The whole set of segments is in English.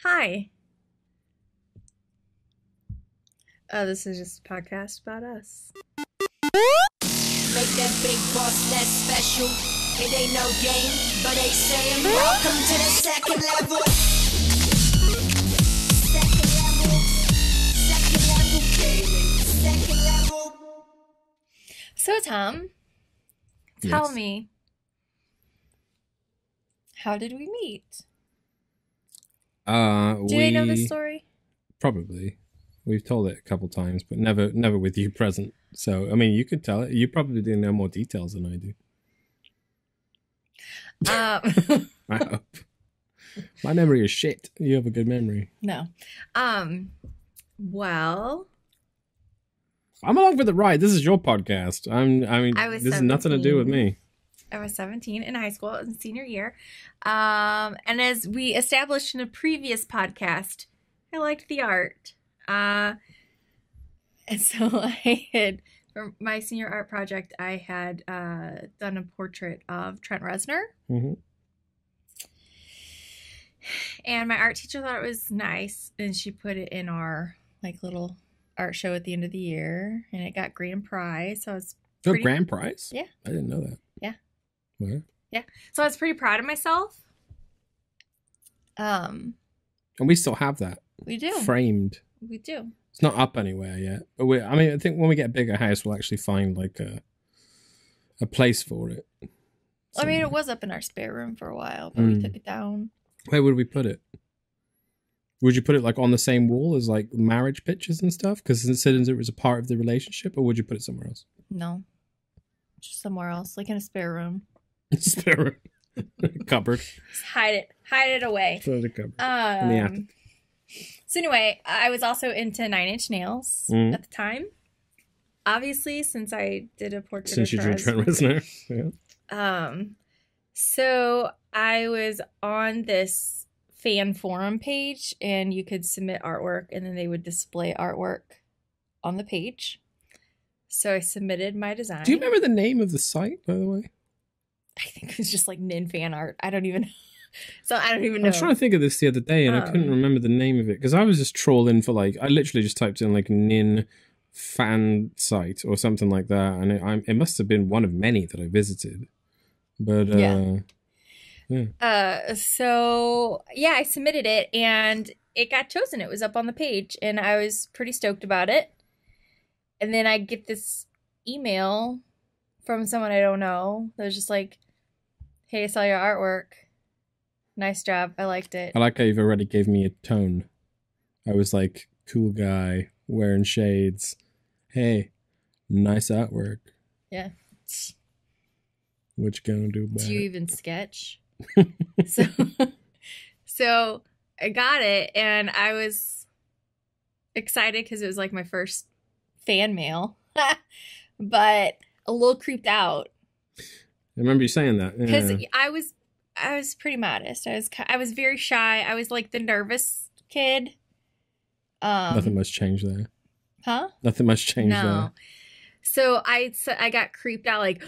Hi. Oh, this is just a podcast about us. Make that big boss less special. It ain't no game, but they saying welcome to the second level. Second level. Second level gaming. Second level. So, Tom, tell me, how did we meet? Do I know this story? Probably. We've told it a couple times, but never with you present. So, I mean, you could tell it. You probably do know more details than I do. I hope. My memory is shit. You have a good memory. No. Well, I'm along for the ride. This is your podcast. This has nothing to do with me. I was 17 in high school in senior year. And as we established in a previous podcast, I liked the art. And so I had, for my senior art project, I had done a portrait of Trent Reznor. Mm-hmm. And my art teacher thought it was nice, and she put it in our little art show at the end of the year, and it got grand prize. So I was grand prize? Yeah. I didn't know that. Yeah. Where? Yeah. So I was pretty proud of myself. And we still have that. We do. Framed. We do. It's not up anywhere yet. But I think when we get a bigger house, we'll actually find like a place for it. I mean, it was up in our spare room for a while, but we took it down. Where would we put it? Would you put it like on the same wall as like marriage pictures and stuff? Because it was a part of the relationship, or would you put it somewhere else? No. Just somewhere else, like in a spare room. Spare room. Cupboard. Just hide it away. Throw the cupboard. In the attic. So anyway, I was also into Nine Inch Nails at the time. Obviously, since I did a portrait since you drew Trent Reznor. Yeah. So I was on this fan forum page, and you could submit artwork, and then they would display artwork on the page. So I submitted my design. Do you remember the name of the site, by the way? I think it was just like Nin Fan Art. I don't even know. I was trying to think of this the other day, and I couldn't remember the name of it, because I was just trawling for I literally just typed in like Nin fan site or something like that, and it must have been one of many that I visited. But yeah. So yeah, I submitted it, and it got chosen. It was up on the page, and I was pretty stoked about it. And then I get this email from someone I don't know that was just like, "Hey, I saw your artwork. Nice job. I liked it." I like how you've already gave me a tone. I was like, cool guy, wearing shades. Hey, nice artwork. Yeah. What you gonna do about it? Do you even sketch? So I got it, and I was excited because it was like my first fan mail, but a little creeped out. I remember you saying that because I was pretty modest. I was very shy. I was like the nervous kid. Nothing much changed there. Huh? Nothing much changed there. So I got creeped out, like,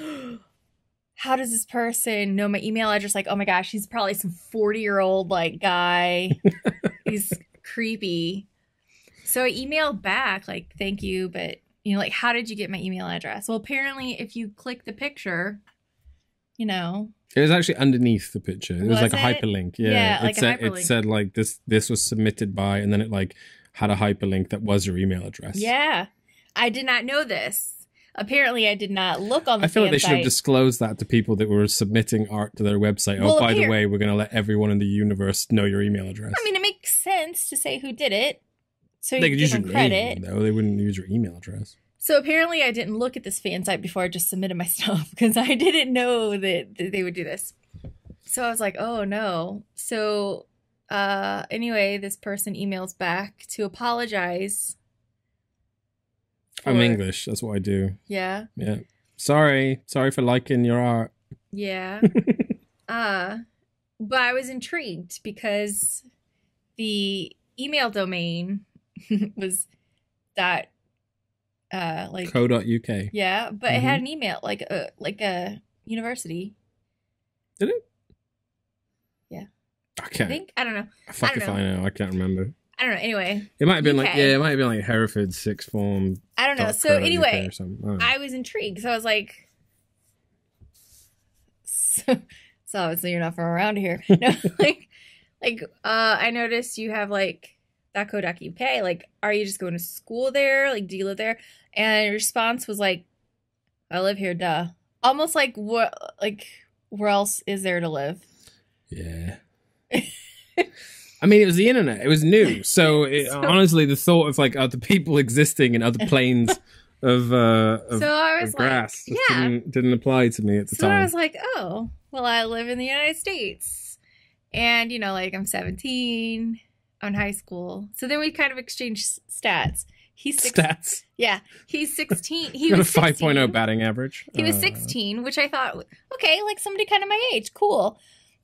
how does this person know my email address? Like, oh my gosh, he's probably some 40-year-old like guy. He's creepy. So I emailed back like, thank you, but like, how did you get my email address? Well, apparently if you click the picture, it was actually underneath the picture. It was like a hyperlink. Yeah, like a hyperlink. It said like this was submitted by, and then it like had a hyperlink that was your email address. Yeah, I did not know this. Apparently, I did not look on the I feel like they site. should have disclosed that to people that were submitting art to their website. Well, by the way, we're going to let everyone in the universe know your email address. I mean, it makes sense to say who did it. So they you could use your name, though. They wouldn't use your email address. So apparently I didn't look at this fan site before I just submitted my stuff, because I didn't know that they would do this. So I was like, oh no. So anyway, this person emails back to apologize. I'm English. That's what I do. Yeah. Yeah. Sorry for liking your art. Yeah. But I was intrigued because the email domain was that like co.uk. Yeah, but it had an email like a university. Did it? Yeah. I I don't know. Fuck if I know. I can't remember. I don't know. Anyway, it might have been UK. it might have been like Hereford sixth form. I don't know. So anyway, I was intrigued. So I was like, so obviously you're not from around here. No, I noticed you have like .co.uk. Like, are you just going to school there? Like, do you live there? And your response was like, I live here, duh. Almost like what? Like, where else is there to live? Yeah. I mean, it was the internet. It was new. So, honestly, the thought of like other people existing in other planes of grass didn't apply to me at the time. So I was like, oh, well, I live in the United States. And, you know, like I'm 17, I'm in high school. So then we kind of exchanged stats. Stats? Yeah. He's 16. He got was a 5.0 batting average. He was 16, which I thought, okay, like somebody kind of my age. Cool.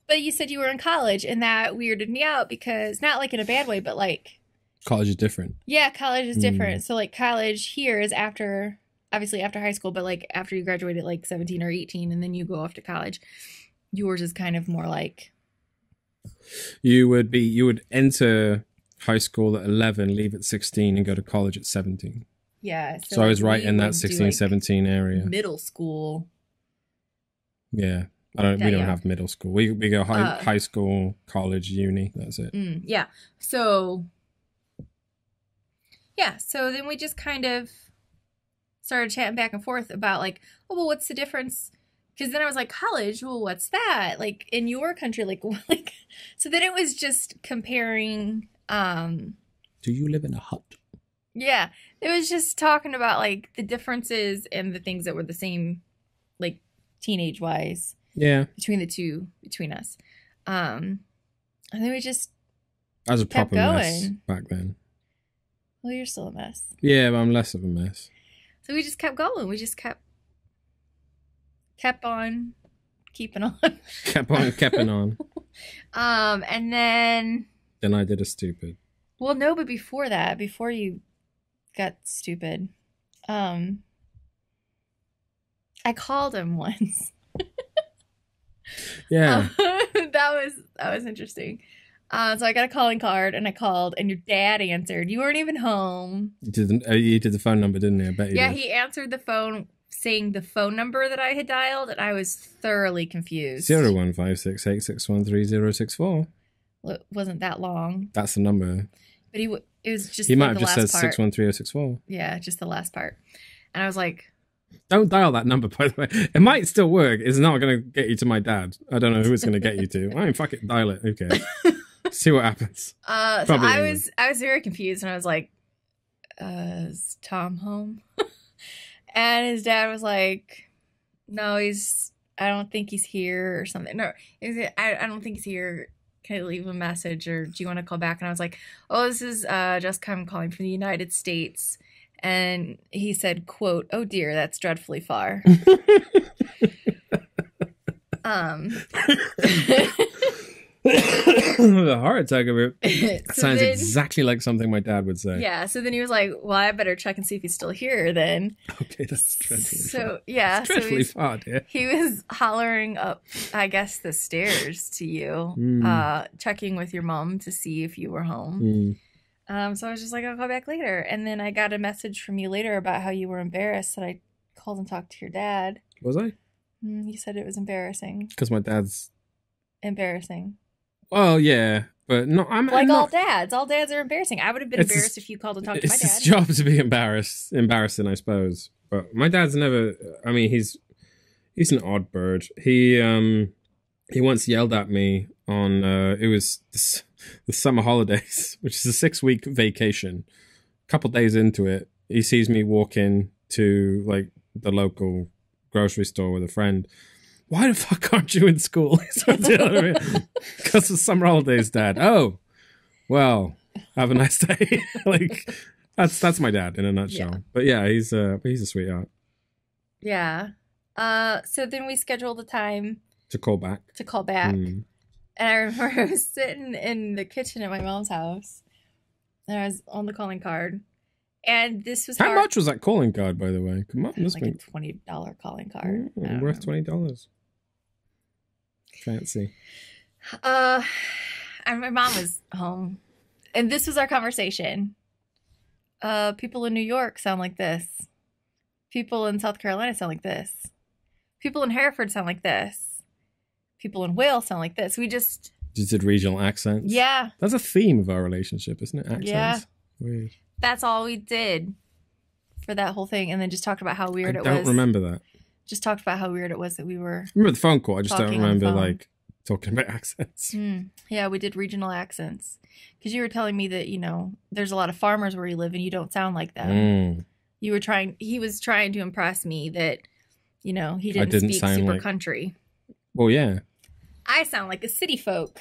But you said you were in college, and that weirded me out because, not like in a bad way, but like... College is different. Yeah, college is different. So like college here is obviously after high school, but like after you graduate at like 17 or 18 and then you go off to college. Yours is kind of more like... You would enter high school at 11, leave at 16, and go to college at 17. Yeah. So I was right in that 16, 17 area. Middle school. Yeah. We don't have middle school. We go high school, college, uni. That's it. Yeah. So then we just kind of started chatting back and forth about like, oh, well, what's the difference? Because then I was like, college, well, what's that? Like in your country, like so then it was just comparing. Do you live in a hut? Yeah. It was just talking about like the differences and the things that were the same, like teenage wise. Yeah. Between us. And then we just as a proper mess back then. Well, you're still a mess. Yeah, but I'm less of a mess. So we just kept going. We just kept on keeping on. kept on. And then I did a stupid. Well, no, but before that, before you got stupid, I called him once. Yeah. That was interesting. So I got a calling card and I called and your dad answered. You weren't even home. You did the phone number, didn't you? I bet you did. He answered the phone saying the phone number that I had dialed and I was thoroughly confused. 01568613064. Well, it wasn't that long. That's the number. But it was just he might have just said 613064. Yeah, just the last part. And I was like, don't dial that number, by the way. It might still work. It's not going to get you to my dad. I don't know who it's going to get you to. I mean, fuck it, dial it. Okay. See what happens. So I was very confused and I was like, is Tom home? And his dad was like, no, I don't think he's here or something. No, I don't think he's here. Can I leave a message or do you want to call back? And I was like, oh, this is Jes Tom calling from the United States. And he said, quote, oh dear, that's dreadfully far. A heart attack of it. Sounds exactly like something my dad would say. Yeah. So then he was like, well, I better check and see if he's still here then. Okay, that's dreadfully far. So, yeah. It's dreadfully far, dear. He was hollering up, I guess, the stairs to you, checking with your mom to see if you were home. So I was just like, I'll call back later. And then I got a message from you later about how you were embarrassed that I called and talked to your dad. Was I? You said it was embarrassing. Because my dad's... Embarrassing. Well, yeah. But no, I'm like not... all dads. All dads are embarrassing. I would have been embarrassed if you called and talked to my dad. It's his job to be embarrassing, I suppose. But my dad's never... I mean, he's an odd bird. He once yelled at me on... it was... the summer holidays, which is a 6-week vacation. A couple days into it, he sees me walk in to like the local grocery store with a friend. Why the fuck aren't you in school? Because of summer holidays, Dad. Oh, well, have a nice day. Like that's my dad in a nutshell. Yeah. But yeah, he's a sweetheart. Yeah. So then we scheduled a time to call back. And I remember I was sitting in the kitchen at my mom's house. And I was on the calling card. And this was How much was that calling card, by the way? Come on. Like a $20 calling card. Worth $20. Fancy. I my mom was home. And this was our conversation. People in New York sound like this. People in South Carolina sound like this. People in Hereford sound like this. People in Wales sound like this. We just did regional accents. Yeah. That's a theme of our relationship, isn't it? Accents. Yeah. Weird. That's all we did for that whole thing. And then just talked about how weird it was. I don't remember that. Just talked about how weird it was that we were. I remember the phone call. I just don't remember like talking about accents. Yeah, we did regional accents. Because you were telling me that, you know, there's a lot of farmers where you live and you don't sound like them. He was trying to impress me that, you know, he didn't speak super country. Well, yeah. I sound like a city folk,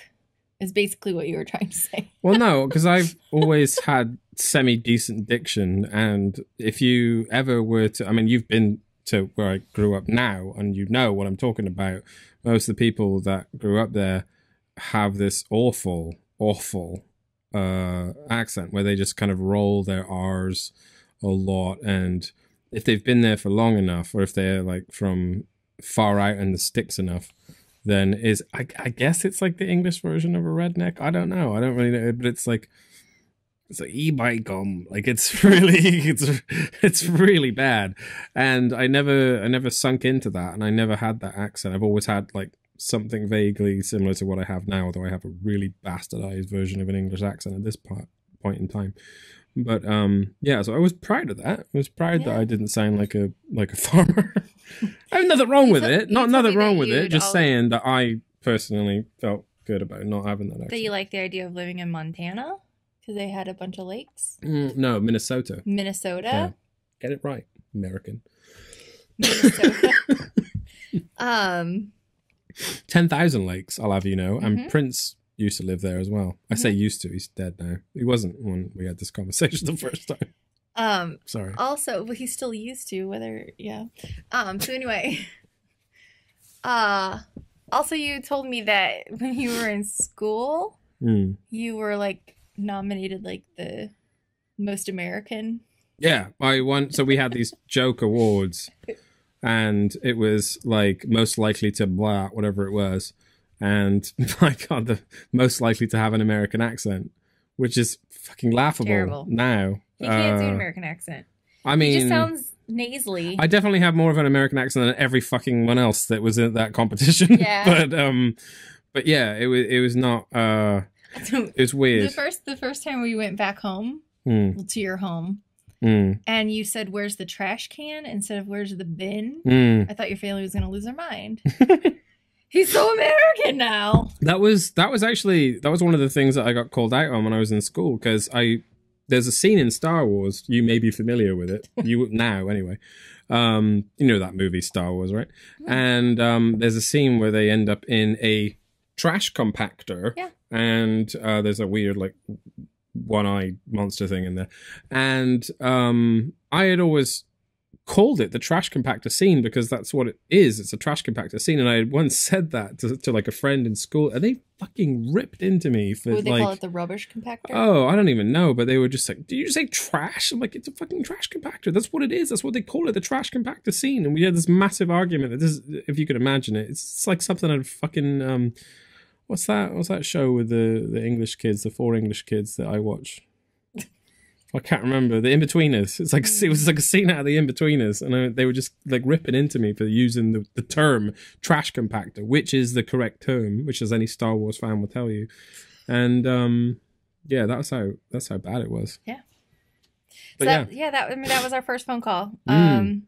is basically what you were trying to say. Well, no, because I've always had semi-decent diction. And if you ever were to, I mean, you've been to where I grew up now, and you know what I'm talking about. Most of the people that grew up there have this awful accent where they just kind of roll their R's a lot. And if they've been there for long enough, or if they're like from far out in the sticks enough, then I guess it's like the English version of a redneck. I don't know. I don't really know, but it's like e-bike gum. Like it's really bad. And I never sunk into that, and I never had that accent. I've always had like something vaguely similar to what I have now, although I have a really bastardized version of an English accent at this point in time. But yeah, so I was proud of that. I was proud that I didn't sound like a farmer. I have nothing wrong with it. Nothing wrong with it. Just saying that I personally felt good about not having that accent. That you like the idea of living in Montana because they had a bunch of lakes? No, Minnesota. Minnesota? Yeah. Get it right, American. Minnesota. 10,000 lakes, I'll have you know. And Prince used to live there as well. I say used to, he's dead now. He wasn't when we had this conversation the first time. Sorry. Also, well, he still used to, so anyway. Also, you told me that when you were in school, you were like nominated like the most American. Yeah, I won. So we had these joke awards, and it was like most likely to blah, whatever it was. And my God, the most likely to have an American accent, which is fucking laughable now. He can't do an American accent. I mean, he just sounds nasally. I definitely have more of an American accent than every fucking one else that was in that competition. Yeah. But yeah, it was not. It was weird. The first time we went back home to your home, and you said, "Where's the trash can?" instead of "Where's the bin?" I thought your family was going to lose their mind. He's so American now. That was one of the things that I got called out on when I was in school, because there's a scene in Star Wars. You may be familiar with it. You now anyway. You know that movie Star Wars, right? And there's a scene where they end up in a trash compactor. Yeah. And there's a weird like one-eyed monster thing in there. And I had always called it the trash compactor scene because that's what it is. It's a trash compactor scene. And I had once said that to like a friend in school, and they fucking ripped into me for would they call it the rubbish compactor? Oh, I don't even know, but they were just like, did you just say trash? I'm like, it's a fucking trash compactor. That's what it is. That's what they call it, the trash compactor scene. And we had this massive argument that this, if you could imagine it, it's like something out of fucking what's that show with the English kids, the 4 English kids that I watch? I can't remember. The In-Betweeners. It was like a scene out of the In-Betweeners, and they were just like ripping into me for using the term trash compactor, which is the correct term, which as any Star Wars fan will tell you. And yeah, that's how bad it was. Yeah. But that was our first phone call. That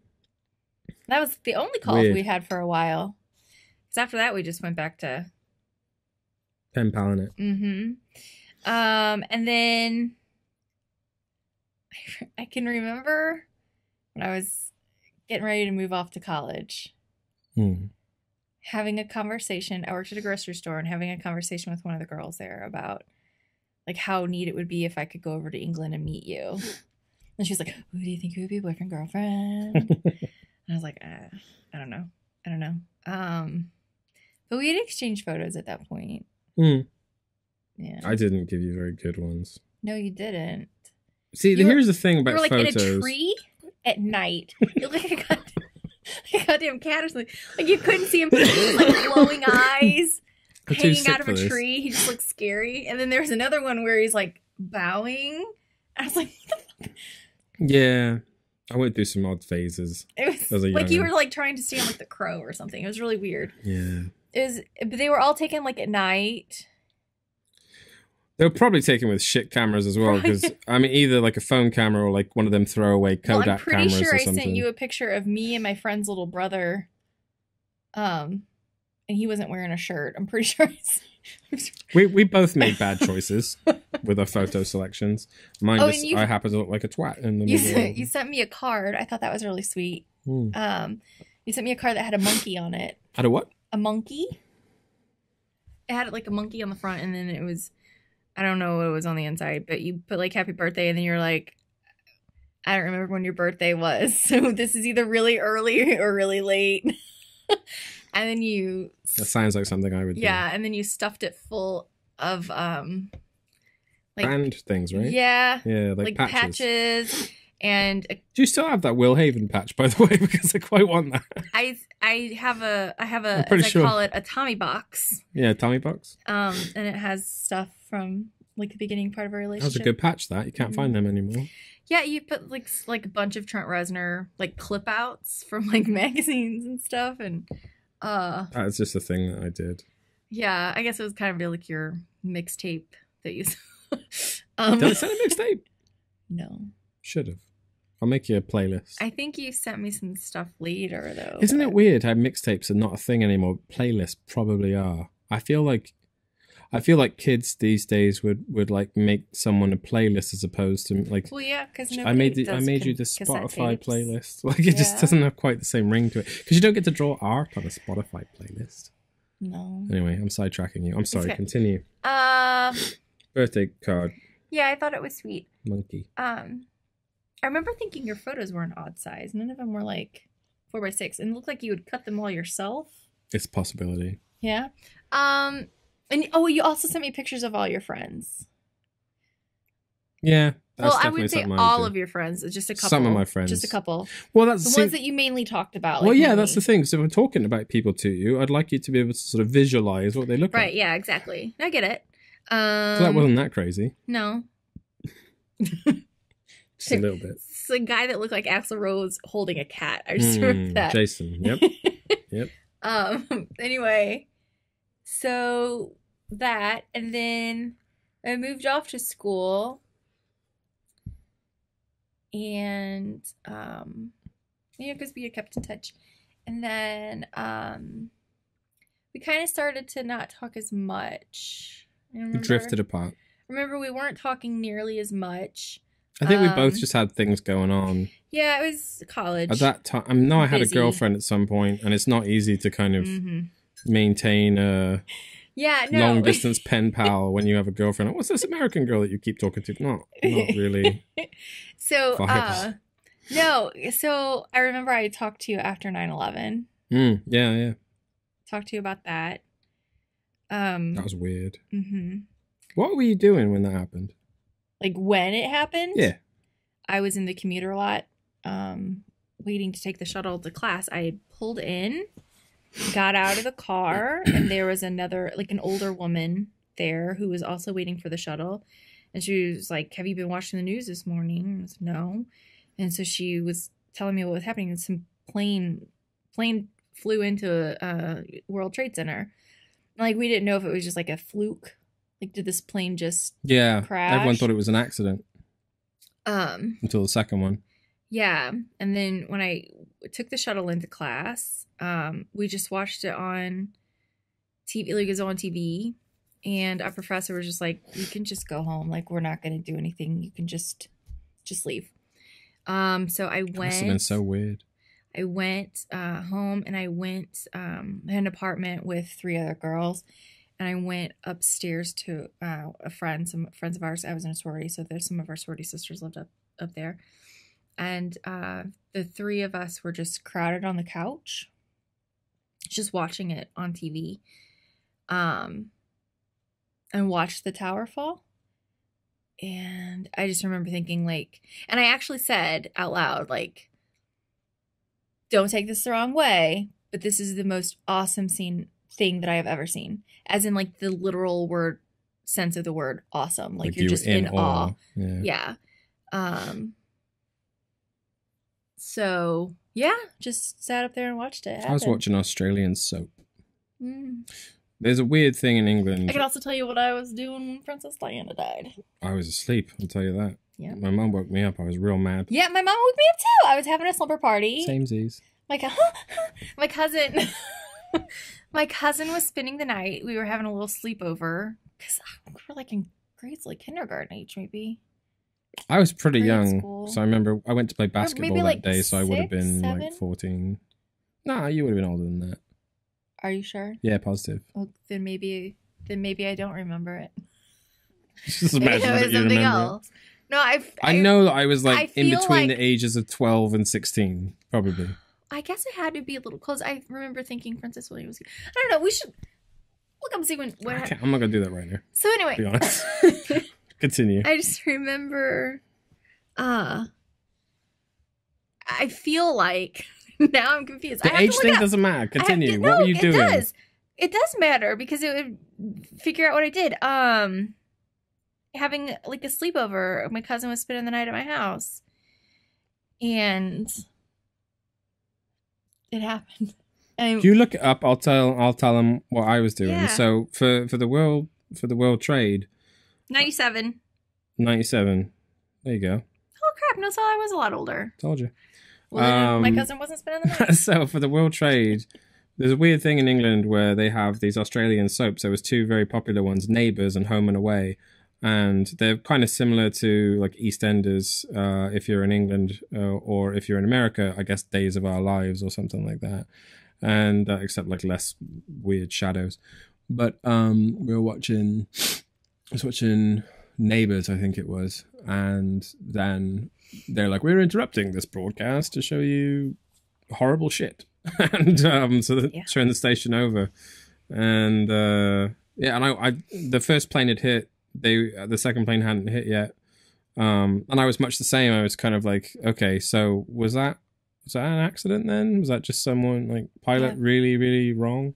was the only calls we had for a while. Because after that, we just went back to pen paling it. And then I can remember when I was getting ready to move off to college, having a conversation. I worked at a grocery store and having a conversation with one of the girls there about like how neat it would be if I could go over to England and meet you. And she was like, "Who do you think you would be, boyfriend, girlfriend?" And I was like, I don't know. But we had exchanged photos at that point. Yeah. I didn't give you very good ones. No, you didn't. See, here's the thing about photos. You were like in a tree at night. You look like a goddamn cat or something. Like you couldn't see him. Like glowing eyes. hanging out of a tree. He just looks scary. And then there's another one where he's like bowing. I was like, what the fuck? Yeah. I went through some odd phases. It was like you were like trying to stand like the Crow or something. It was really weird. Yeah. But they were all taken like at night. They were probably taken with shit cameras as well, because I mean, either like a phone camera or like one of them throwaway Kodak cameras or something. I'm pretty sure I sent you a picture of me and my friend's little brother, and he wasn't wearing a shirt. I'm pretty sure. We both made bad choices with our photo selections. Mine I happen to look like a twat in the middle. You sent me a card. I thought that was really sweet. You sent me a card that had a monkey on it. Had a what? A monkey. It had like a monkey on the front, and then it was, I don't know what was on the inside, but you put like happy birthday, and then you're like, I don't remember when your birthday was, so this is either really early or really late. And then you... That sounds like something I would do. Yeah, and then you stuffed it full of like band things, right? Yeah. Yeah, like patches. And do you still have that Will Haven patch, by the way? Because I quite want that. I have a sure. I call it a Tommy box. Yeah, Tommy box. And it has stuff from like the beginning part of our relationship. That was a good patch. That you can't find them anymore. Yeah, you put like a bunch of Trent Reznor like clip outs from like magazines and stuff, and that's just a thing that I did. Yeah, I guess it was kind of like your mixtape that you. Did I send a mixtape? No. Should have. I'll make you a playlist. I think you sent me some stuff later, though. Isn't it weird how mixtapes are not a thing anymore? Playlists probably are. I feel like kids these days would like make someone a playlist as opposed to like. Well, yeah, because I made you the Spotify playlist. Like it just doesn't have quite the same ring to it because you don't get to draw art on a Spotify playlist. No. Anyway, I'm sidetracking you. I'm sorry. Okay. Continue. Birthday card. Yeah, I thought it was sweet. Monkey. I remember thinking your photos were an odd size. None of them were like 4x6, and it looked like you would cut them all yourself. It's a possibility. Yeah. And you also sent me pictures of all your friends. Yeah. Well, I would say all of your friends, just a couple. Some of my friends. Just a couple. Well, that's the ones that you mainly talked about. Well, yeah, that's the thing. So if I'm talking about people to you, I'd like you to be able to sort of visualize what they look like. Right, yeah, exactly. I get it. So that wasn't that crazy. No. Just a little bit. It's a guy that looked like Axl Rose holding a cat. I just remember that. Jason, yep. Yep. Anyway, so that, and then I moved off to school, and because we had kept in touch, and then we kind of started to not talk as much. We drifted apart. Remember, we weren't talking nearly as much. I think we both just had things going on. Yeah, it was college. At that time, I had a girlfriend at some point, and it's not easy to kind of maintain a long distance pen pal when you have a girlfriend. What's this American girl that you keep talking to? Not really. So, no. So I remember I talked to you after 9/11. Yeah. Talked to you about that. That was weird. What were you doing when that happened? Like when it happened? Yeah. I was in the commuter lot waiting to take the shuttle to class. I had pulled in, got out of the car, and there was another, like an older woman there who was also waiting for the shuttle. And she was like, have you been watching the news this morning? I said, no. And so she was telling me what was happening. And some plane flew into a World Trade Center. Like, we didn't know if it was just like a fluke. Like, did this plane just crash? Everyone thought it was an accident. Until the second one. Yeah. And then when I took the shuttle into class, we just watched it on TV. Like, it was on TV. And our professor was just like, you can just go home. Like, we're not going to do anything. You can just leave. So I went. Must have been so weird. I went home, and I went in an apartment with 3 other girls. And I went upstairs to some friends of ours. I was in a sorority, so there's some of our sorority sisters lived up there. And the 3 of us were just crowded on the couch, just watching it on TV, and watched the tower fall. And I just remember thinking, like, and I actually said out loud, like, don't take this the wrong way, but this is the most awesome scene thing that I have ever seen, as in like the literal word sense of the word awesome. Like you're you just in awe. Yeah. So yeah, just sat up there and watched it. I was watching Australian soap. There's a weird thing in England. I can also tell you what I was doing when Princess Diana died. I was asleep, I'll tell you that. Yeah. My mum woke me up. I was real mad. Yeah, my mom woke me up too. I was having a slumber party. Samesies. My cousin my cousin was spending the night. We were having a little sleepover because we were like in grades, like kindergarten age maybe. I was pretty Grade young, school. so I remember I went to play basketball like that day, so I would have 6, been 7? like 14. Nah, you would have been older than that. Are you sure? Yeah, positive. Well, then maybe I don't remember it. Just Maybe imagine it that was you something remember else. No, I know that I was like I in feel between like- the ages of 12 and 16, probably. I guess it had to be a little close. I remember thinking Princess William was. I don't know. We should look up and see when. I'm not gonna do that right now. So anyway, To be honest. Continue. I just remember. I feel like now I'm confused. The age thing doesn't matter. Continue. What were you doing? It does. It does matter because it would figure out what I did. Having like a sleepover. My cousin was spending the night at my house, and it happened. If you look it up, I'll tell them what I was doing. Yeah. So for the world trade, 97. 97. There you go. Oh crap! No, so I was a lot older. Told you. Well, my cousin wasn't spending the night. So for the world trade, there's a weird thing in England where they have these Australian soaps. There was two very popular ones, Neighbours and Home and Away. And they're kind of similar to like EastEnders if you're in England or if you're in America, I guess Days of Our Lives or something like that. And except like less weird shadows. But I was watching Neighbours, I think it was. And then they're like, we're interrupting this broadcast to show you horrible shit. And so they turned the station over. And I the first plane had hit. The second plane hadn't hit yet, and I was much the same. I was kind of like, okay, so was that an accident then? Was that just someone like pilot really, really wrong?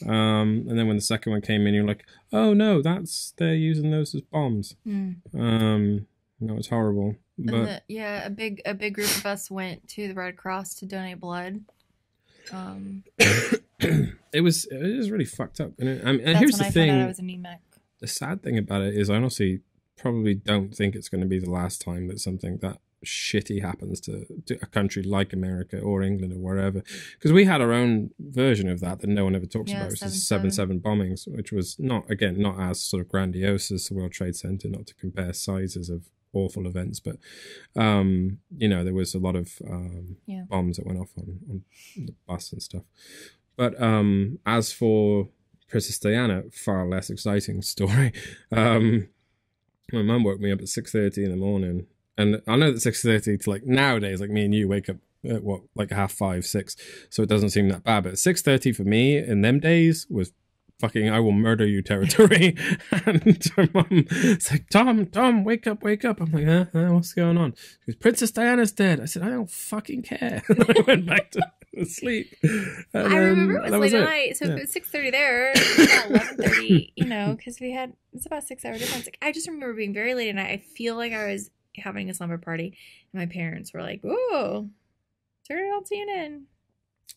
And then when the second one came in, you're like, oh no, they're using those as bombs. That was horrible. But a big group of us went to the Red Cross to donate blood. it was really fucked up. And that's here's when the thing. Found out I was anemic. The sad thing about it is I honestly probably don't think it's going to be the last time that something that shitty happens to a country like America or England or wherever. Because we had our own version of that no one ever talks about, which is 7/7 bombings, which was not as sort of grandiose as the World Trade Center, not to compare sizes of awful events, but there was a lot of bombs that went off on the bus and stuff. But as for Princess Diana, far less exciting story. My mum woke me up at 6:30 in the morning, and I know that 6:30 to like nowadays, like me and you wake up at what, like 5:30, 6, so it doesn't seem that bad. But 6:30 for me in them days was fucking I will murder you territory. And my mum's like, Tom, wake up. I'm like, what's going on? She goes, Princess Diana's dead. I said, I don't fucking care. And I went back to sleep. And I remember it was late at night, so if it was 6:30 there, it was about 11:30, because it's about a 6-hour difference. Like, I just remember being very late at night. I feel like I was having a slumber party, and my parents were like, "Whoa, turn it on CNN."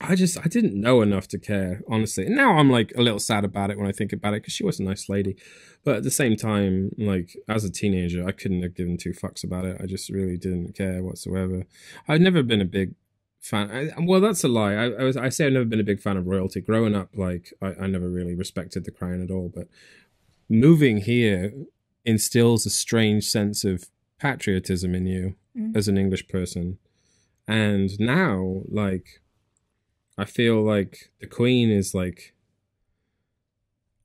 I didn't know enough to care, honestly. And now I'm like a little sad about it when I think about it, because she was a nice lady. But at the same time, like as a teenager, I couldn't have given two fucks about it. I just really didn't care whatsoever. I've never been a big fan. Well, that's a lie. I say I've never been a big fan of royalty. Growing up, like I never really respected the crown at all. But moving here instills a strange sense of patriotism in you as an English person. And now, like, I feel like the Queen is like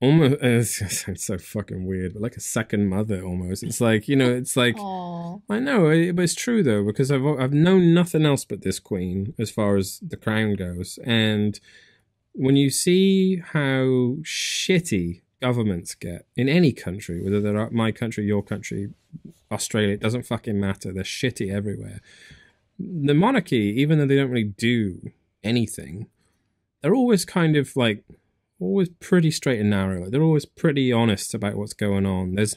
almost, it sounds so fucking weird, but like a second mother almost. It's like, it's like, aww. I know, but it's true though, because I've known nothing else but this Queen as far as the crown goes. And when you see how shitty governments get in any country, whether they're my country, your country, Australia, it doesn't fucking matter. They're shitty everywhere. The monarchy, even though they don't really do anything, they're always kind of like always pretty straight and narrow. Like, they're always pretty honest about what's going on. There's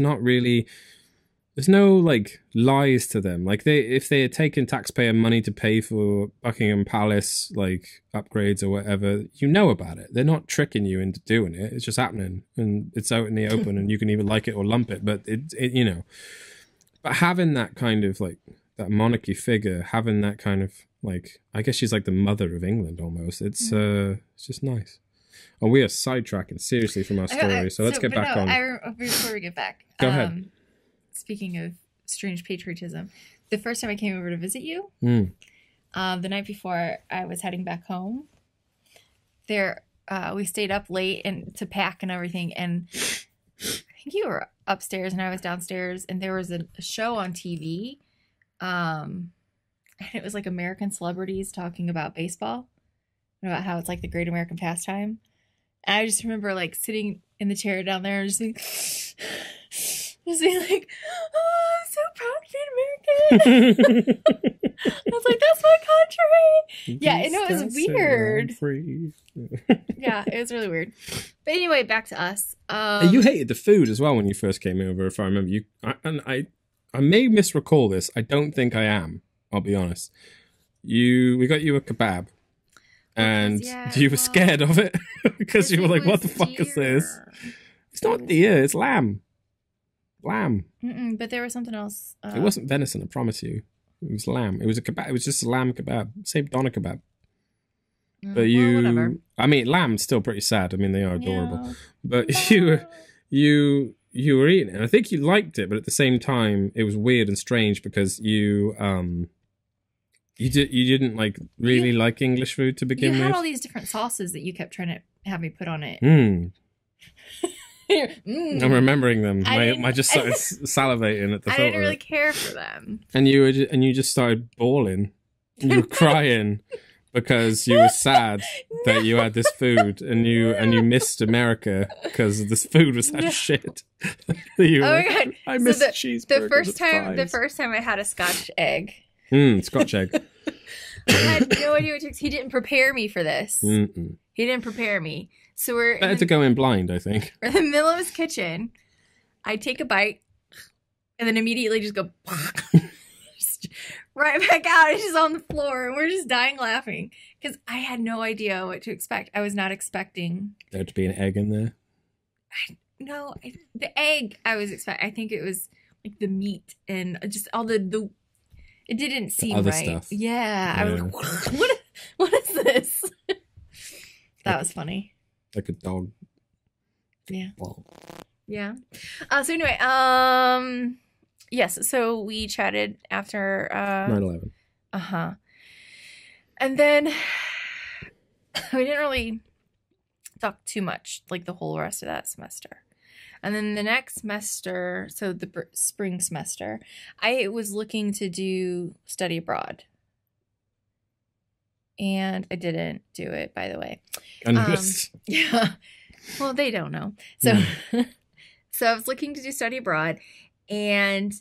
no like lies to them. Like if they had taken taxpayer money to pay for Buckingham Palace like upgrades or whatever, you know about it. They're not tricking you into doing it. It's just happening, and it's out in the open, and you can either like it or lump it. But it you know, but having that kind of like that monarchy figure, having that kind of like, I guess she's like the mother of England almost. It's just nice. And we are sidetracking seriously from our story, so let's get back on. Before we get back, go ahead. Speaking of strange patriotism, the first time I came over to visit you, the night before I was heading back home, we stayed up late and to pack and everything, and I think you were upstairs and I was downstairs, and there was a show on TV, and it was like American celebrities talking about baseball, about how it's like the great American pastime. And I just remember like sitting in the chair down there and just being like, oh, I'm so proud to be an American. I was like, that's my country. Yeah, and it was weird. Free. Yeah, it was really weird. But anyway, back to us. You hated the food as well when you first came over, if I remember. I may misrecall this. I don't think I am. I'll be honest. We got you a kebab. And you were scared of it because you were like, what the fuck is this? It's not deer, it's lamb. Lamb. But there was something else. It wasn't venison, I promise you. It was lamb. It was a kebab. It was just a lamb kebab. Same doner kebab. But whatever. I mean, lamb's still pretty sad. I mean, they are adorable. Yeah. But you were eating it. And I think you liked it, but at the same time, it was weird and strange because you didn't like really like English food to begin with. You had all these different sauces that you kept trying to have me put on it. I'm remembering them. I just started salivating at the thought. I didn't really care for them. And you just started bawling. You were crying because you were sad that you had this food and you missed America because this food was that shit. My God! I missed cheeseburgers. The first time I had a Scotch egg. Scotch egg. I had no idea what to expect. He didn't prepare me for this. Mm-mm. He didn't prepare me. So we're better to go in blind, I think. We're in the middle of his kitchen. I take a bite and then immediately just go just right back out. It's just on the floor and we're just dying laughing because I had no idea what to expect. I was not expecting there to be an egg in there. The egg I was expecting. I think it was like the meat and just all the. It didn't seem other right. Stuff. Yeah, I was like, what is this? That was funny. Like a dog. Yeah. Wow. Yeah. So anyway, yes. So we chatted after 9/11. And then we didn't really talk too much, like the whole rest of that semester. And then the next semester, so the spring semester, I was looking to do study abroad. And I didn't do it, by the way. Yeah. Well, they don't know. So, so I was looking to do study abroad. And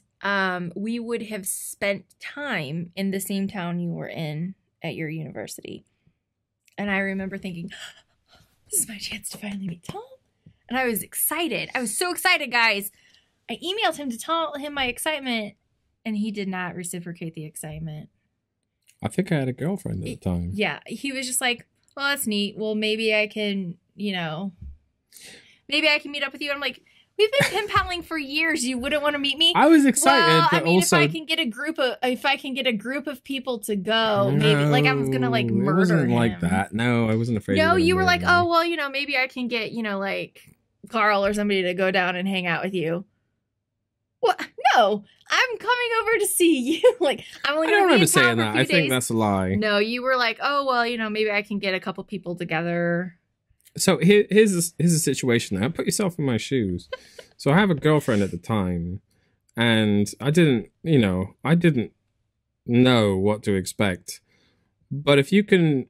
we would have spent time in the same town you were in at your university. And I remember thinking, this is my chance to finally meet Tom. And I was excited. I was so excited, guys. I emailed him to tell him my excitement, and he did not reciprocate the excitement. I think I had a girlfriend at the time. Yeah. He was just like, well, that's neat. Well, maybe I can, maybe I can meet up with you. And I'm like, we've been pen paling for years. You wouldn't want to meet me? I was excited, but also... if I can get a group of people to go, maybe, like, I was going to, like, murder him. It wasn't like that. No, I wasn't afraid. No, you were like, oh, well, maybe I can get, like... Carl or somebody to go down and hang out with you. What? No, I'm coming over to see you. Like, I'm only. I don't remember saying that. I think that's a lie. No, you were like, oh well, maybe I can get a couple people together. So here's a situation. Now, put yourself in my shoes. So I have a girlfriend at the time, and I didn't know what to expect. But if you can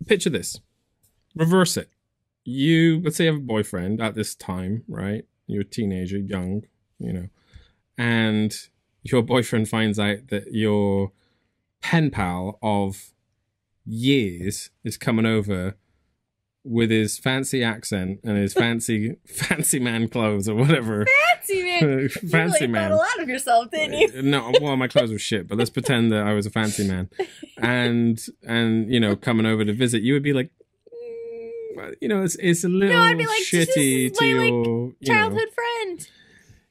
picture this, reverse it. Let's say you have a boyfriend at this time, right? You're a teenager, young, and your boyfriend finds out that your pen pal of years is coming over with his fancy accent and his fancy man clothes or whatever. Fancy man. Fancy you really man. thought a lot of yourself, didn't you? No, well, my clothes were shit, but let's pretend that I was a fancy man. And you know, coming over to visit, you would be like, you know, it's a little I'd be like, shitty this is to my, your childhood friend.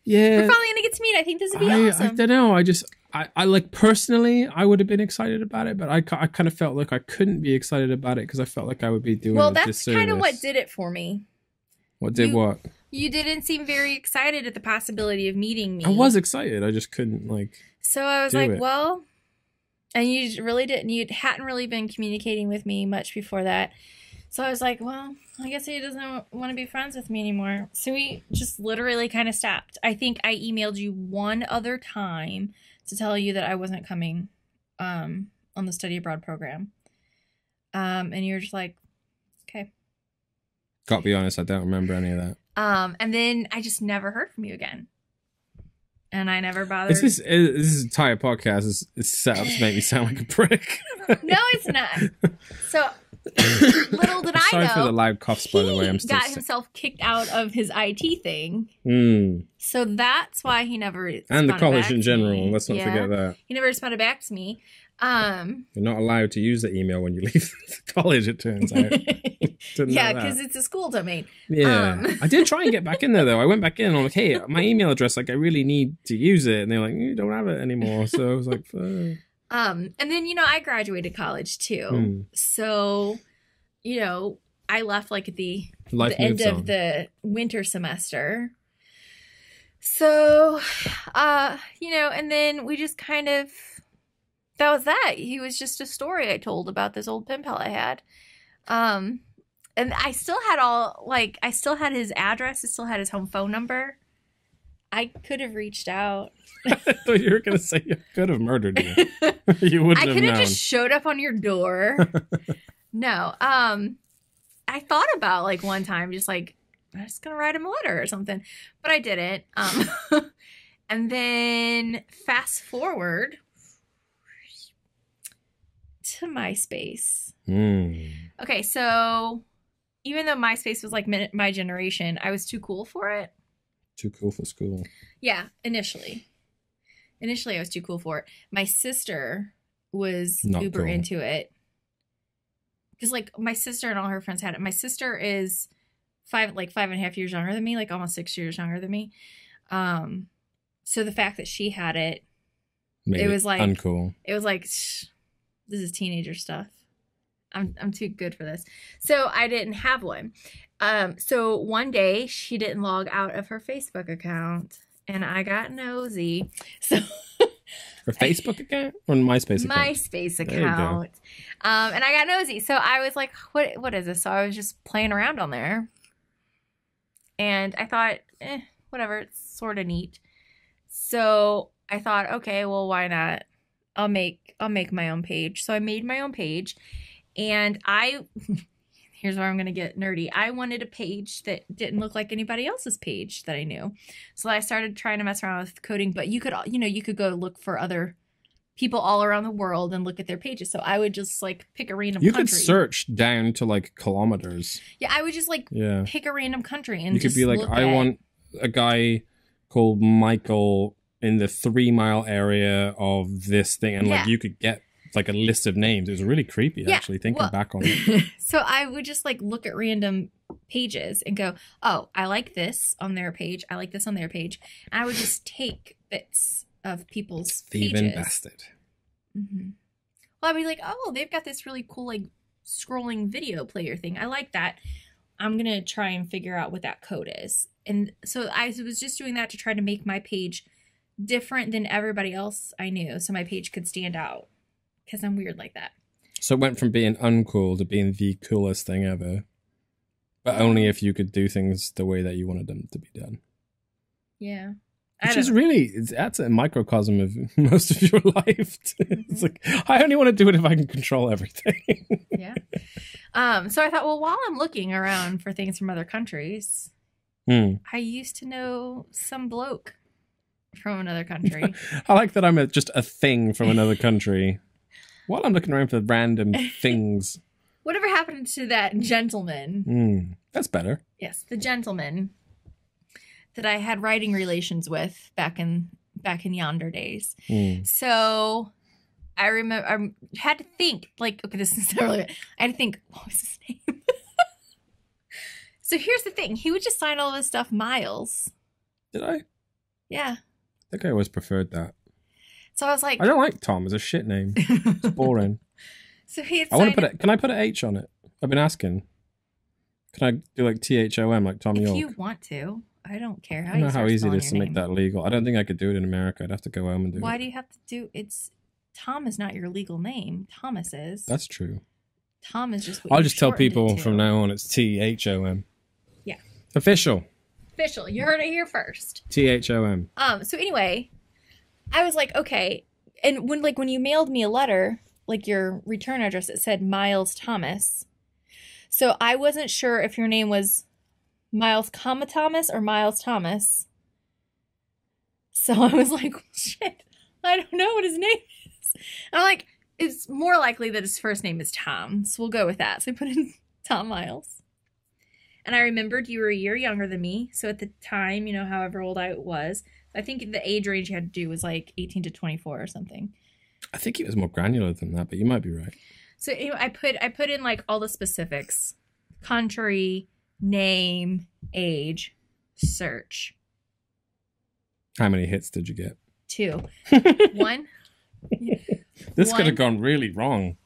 Yeah. We're finally gonna get to meet. I think this would be awesome. I don't know. I like personally, I would have been excited about it, but I kind of felt like I couldn't be excited about it because I felt like I would be doing. Well, that's kind of what did it for me. What did what? You didn't seem very excited at the possibility of meeting me. I was excited. I just couldn't So I was like, well, and you really didn't. You hadn't really been communicating with me much before that. So I was like, well, I guess he doesn't want to be friends with me anymore. So we just literally kind of stopped. I think I emailed you one other time to tell you that I wasn't coming on the study abroad program. And you were just like, okay. Gotta be honest, I don't remember any of that. And then I just never heard from you again. And I never bothered. This entire podcast is set up to make me sound like a prick. No, it's not. So little did I know. Sorry for the loud coughs, by the way. I'm still got himself kicked out of his IT thing. Mm. So that's why he never responded and the college back in to general. me. Let's not forget that. He never responded back to me. You're not allowed to use the email when you leave the college, it turns out. Yeah, because it's a school domain. Yeah. I did try and get back in there, though. I went back in and I'm like, hey, my email address, like, I really need to use it. And they're like, you don't have it anymore. So I was like, and then, I graduated college, too. So, I left, like, at the end of the winter semester. So, and then we just kind of... That was that. He was just a story I told about this old pen pal I had. And I still had his address. I still had his home phone number. I could have reached out. I thought you were going to say you could have murdered you. You wouldn't have known. I could have just showed up on your door. No. I thought about, one time, just I'm just going to write him a letter or something. But I didn't. And then fast forward to MySpace. Okay, so even though MySpace was my generation, I was too cool for it. Too cool for school. Yeah, initially I was too cool for it. My sister was not uber cool. into it because my sister and all her friends had it. My sister is 5.5 years younger than me, almost 6 years younger than me. So the fact that she had it, it was uncool. It was this is teenager stuff. I'm too good for this. So I didn't have one. So one day she didn't log out of her Facebook account and I got nosy. So her Facebook account or MySpace account? MySpace account. And I got nosy. So I was like, what is this? So I was just playing around on there. And I thought, whatever, it's sort of neat. So I thought, okay, well, why not? I'll make my own page. So I made my own page and here's where I'm going to get nerdy. I wanted a page that didn't look like anybody else's page that I knew. So I started trying to mess around with coding, but you could go look for other people all around the world and look at their pages. So I would just pick a random country. You could search down to kilometers. Yeah, I would just pick a random country and you could be I want a guy called Michael in the 3 mile area of this thing, and you could get a list of names. It was really creepy, actually, thinking back on it. So I would just look at random pages and go, oh, I like this on their page, I like this on their page, and I would just take bits of people's thieving pages. Bastard. Mm-hmm. Well, I'd be like, oh, they've got this really cool scrolling video player thing, I like that. I'm gonna try and figure out what that code is. And so I was just doing that to try to make my page different than everybody else I knew, so my page could stand out, because I'm weird like that. So it went from being uncool to being the coolest thing ever, but only if you could do things the way that you wanted them to be done. Yeah. Which is really, that's a microcosm of most of your life. It's I only want to do it if I can control everything. Yeah. So I thought, well, while I'm looking around for things from other countries, I used to know some bloke from another country. I like that I'm just a thing from another country. While I'm looking around for random things. Whatever happened happened to that gentleman? That's better. Yes, the gentleman that I had writing relations with back in yonder days. So I remember I had to think, like, okay, this is not really it. I had to think, what was his name? So here's the thing. He would just sign all of his stuff Miles. Did I? Yeah. I think I always preferred that. So I was like, I don't like Tom. It's a shit name. It's boring. So he had I want to put it. Can I put an H on it? I've been asking. Can I do like THOM like Tom York? If you want to. I don't care I don't know how easy it is to make that legal. I don't think I could do it in America. I'd have to go home and do it. Why do you have to do it's Tom is not your legal name. Thomas is. That's true. Tom is just what I'll you just tell shortened people it to. from now on it's THOM. Yeah. Official. You heard it here first. THOM. So anyway, I was like, okay. And when you mailed me a letter, like your return address, it said Miles Thomas. So I wasn't sure if your name was Miles, Thomas or Miles Thomas. So I was like, shit, I don't know what his name is. And I'm like, it's more likely that his first name is Tom. So we'll go with that. So I put in Tom Miles. And I remembered you were a year younger than me. So at the time, however old I was, I think the age range you had to do was like 18 to 24 or something. I think it was more granular than that, but you might be right. So anyway, I put in like all the specifics: country, name, age, search. How many hits did you get? 2. 1. This could have gone really wrong.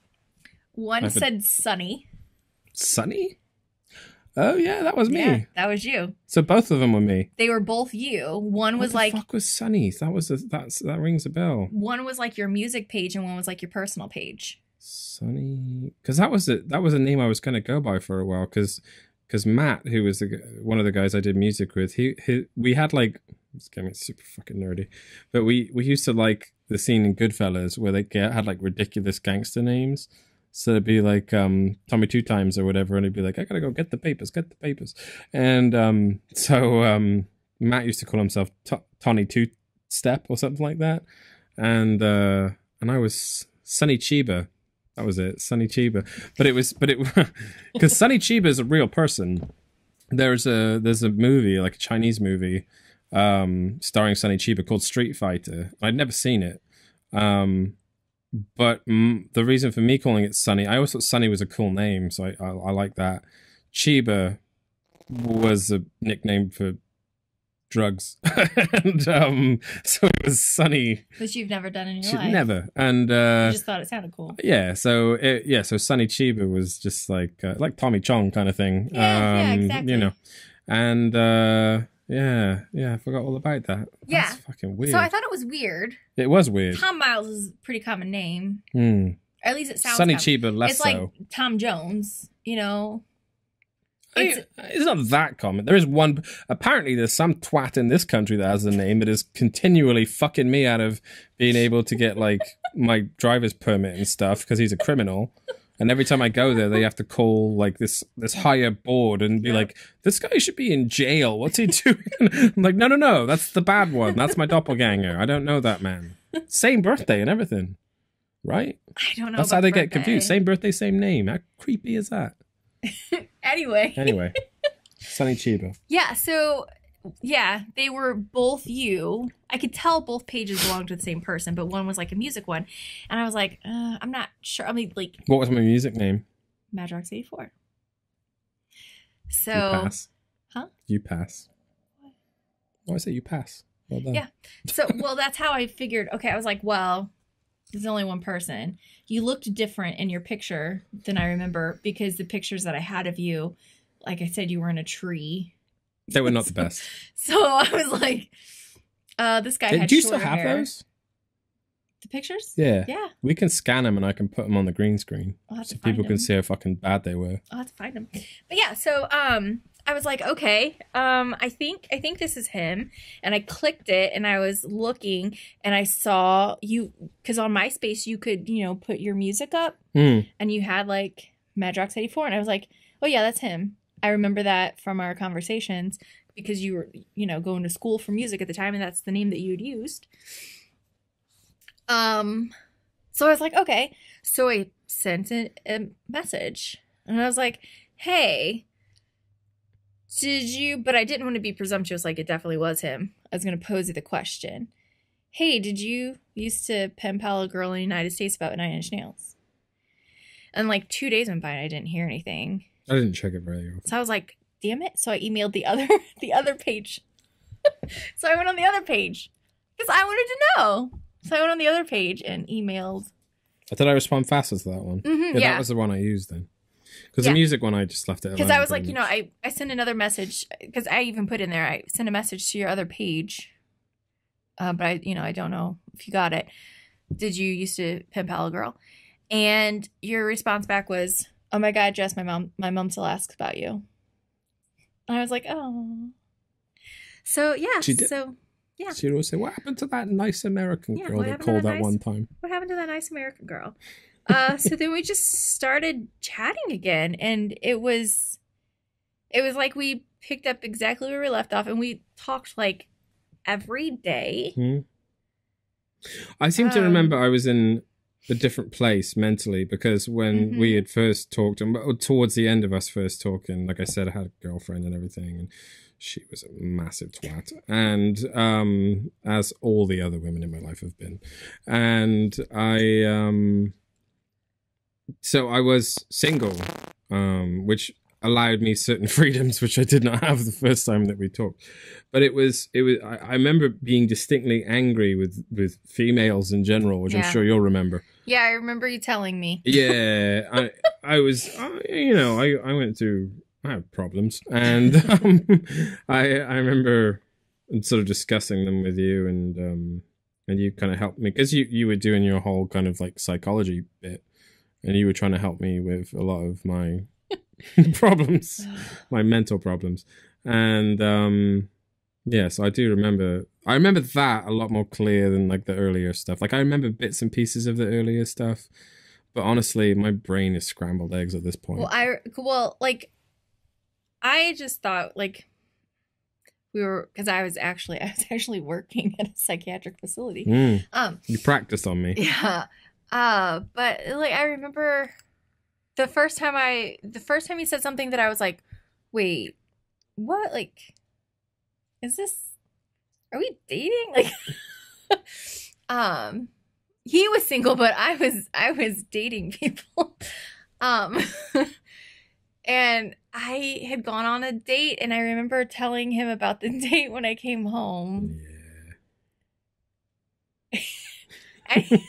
One said Sunny. Sunny? Oh yeah, that was me. Yeah, that was you. So both of them were me. They were both you. One was What the fuck was Sunny? That rings a bell. One was like your music page, and one was like your personal page. Sunny, because that was a name I was going to go by for a while. Because Matt, who was one of the guys I did music with, we had like, it's getting super fucking nerdy, but we used to like the scene in Goodfellas where they had like ridiculous gangster names. So it'd be like Tommy Two Times or whatever, and he'd be like, I gotta go get the papers. And so Matt used to call himself Tony Two Step or something like that. And I was Sonny Chiba. That was it, Sonny Chiba. But it because Sonny Chiba is a real person. There's a movie, like a Chinese movie, starring Sonny Chiba called Street Fighter. I'd never seen it. But the reason for me calling it Sunny, I always thought Sunny was a cool name, so I like that. Chiba was a nickname for drugs, and so it was Sunny. Which you've never done in your life. Never, and you just thought it sounded cool. Yeah, so Sunny Chiba was just like Tommy Chong kind of thing. Yeah, exactly. And yeah, I forgot all about that. Yeah. That's fucking weird. So I thought it was weird. It was weird. Tom Miles is a pretty common name. At least it sounds Sonny common. Chiba less it's like so. Tom Jones, It's not that common. There is one. Apparently, there's some twat in this country that has a name that is continually fucking me out of being able to get like my driver's permit and stuff because he's a criminal. And every time I go there, they have to call like this higher board and be like, "This guy should be in jail. What's he doing?" I'm like, "No, that's the bad one. That's my doppelganger. I don't know that man. Same birthday and everything, right?" I don't know. That's how they get confused. Same birthday, same name. How creepy is that? Anyway, Sonny Chiba. Yeah. So yeah, they were both you. I could tell both pages belonged to the same person, but one was like a music one, and I was like, I'm not sure. I mean, like, What was my music name? Madrox 84. So, You pass. Huh? You pass. Why say you pass? Well done. Yeah. So, well, that's how I figured. Okay, I was like, well, there's only one person. You looked different in your picture than I remember because the pictures that I had of you, like I said, you were in a tree. They were not the best. So I was like, this guy had Do you shorter still have hair. those? The pictures? Yeah. Yeah. We can scan them and I can put them on the green screen I'll have to so find people can them. see how fucking bad they were. I'll have to find him. But yeah, so I was like, okay, I think this is him. And I clicked it and I was looking and I saw you, because on MySpace you could, put your music up and you had like Madrox 84. And I was like, oh yeah, that's him. I remember that from our conversations because you were, going to school for music at the time and that's the name that you'd used. So I was like, okay. So I sent a message And I was like, hey, did you, but I didn't want to be presumptuous like it definitely was him. I was going to pose you the question. Hey, did you used to pen pal a girl in the United States about 9 Inch Nails? And like 2 days went by and I didn't hear anything. I didn't check it very often. So I was like, damn it. So I emailed the other page. So I went on the other page because I wanted to know. So I went on the other page and emailed. Did I respond faster to that one? Mm-hmm, That was the one I used then. Because the music one, I just left it alone. Because I was like, you know, I sent another message. Because I even put in there, I sent a message to your other page. But I don't know if you got it. Did you used to pen pal a girl? And your response back was, oh my God, Jess, my mom still asks about you. And I was like, oh. So, yeah. She did. So, yeah. She'd always say, what happened to that nice American girl that called that one time? What happened to that nice American girl? So then we just started chatting again. And it was like we picked up exactly where we left off. And we talked like every day. Mm-hmm. I seem to remember I was in a different place mentally because when we had first talked, and towards the end of us first talking, like I said, I had a girlfriend and everything, and she was a massive twat, and as all the other women in my life have been, and so I was single, which allowed me certain freedoms which I did not have the first time that we talked. But it was I remember being distinctly angry with females in general, which I'm sure you'll remember. Yeah, I remember you telling me. Yeah, I went through, I had problems, and I remember sort of discussing them with you, and you kind of helped me because you were doing your whole kind of like psychology bit, and you were trying to help me with a lot of my problems, my mental problems, and so I do remember. I remember that a lot more clear than like the earlier stuff. Like I remember bits and pieces of the earlier stuff, but honestly, my brain is scrambled eggs at this point. I just thought like because I was actually working at a psychiatric facility. You practiced on me. Yeah. But like I remember the first time you said something that I was like, wait, what? Like, are we dating? Like, he was single, but I was dating people. And I had gone on a date, and I remember telling him about the date when I came home. Yeah. And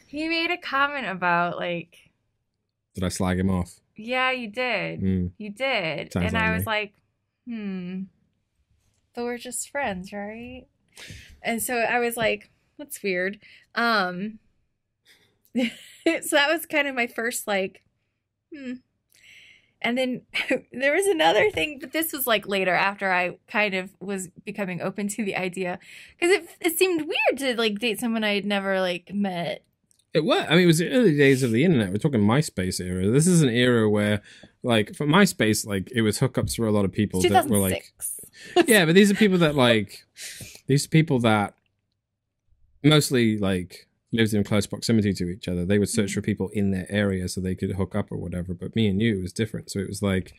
he made a comment about like, did I slag him off? Yeah, you did. You did. Sounds and like I me. was like, but we're just friends, right? And so I was like, that's weird. So that was kind of my first like, And then there was another thing, but this was like later after I kind of was becoming open to the idea, because it seemed weird to like date someone I had never like met. It was. I mean, it was the early days of the internet. We're talking MySpace era. This is an era where, like, for MySpace, like, it was hookups for a lot of people that were like, yeah, but these are people that mostly like lived in close proximity to each other. They would search for people in their area so they could hook up or whatever. But me and you, it was different. So it was like,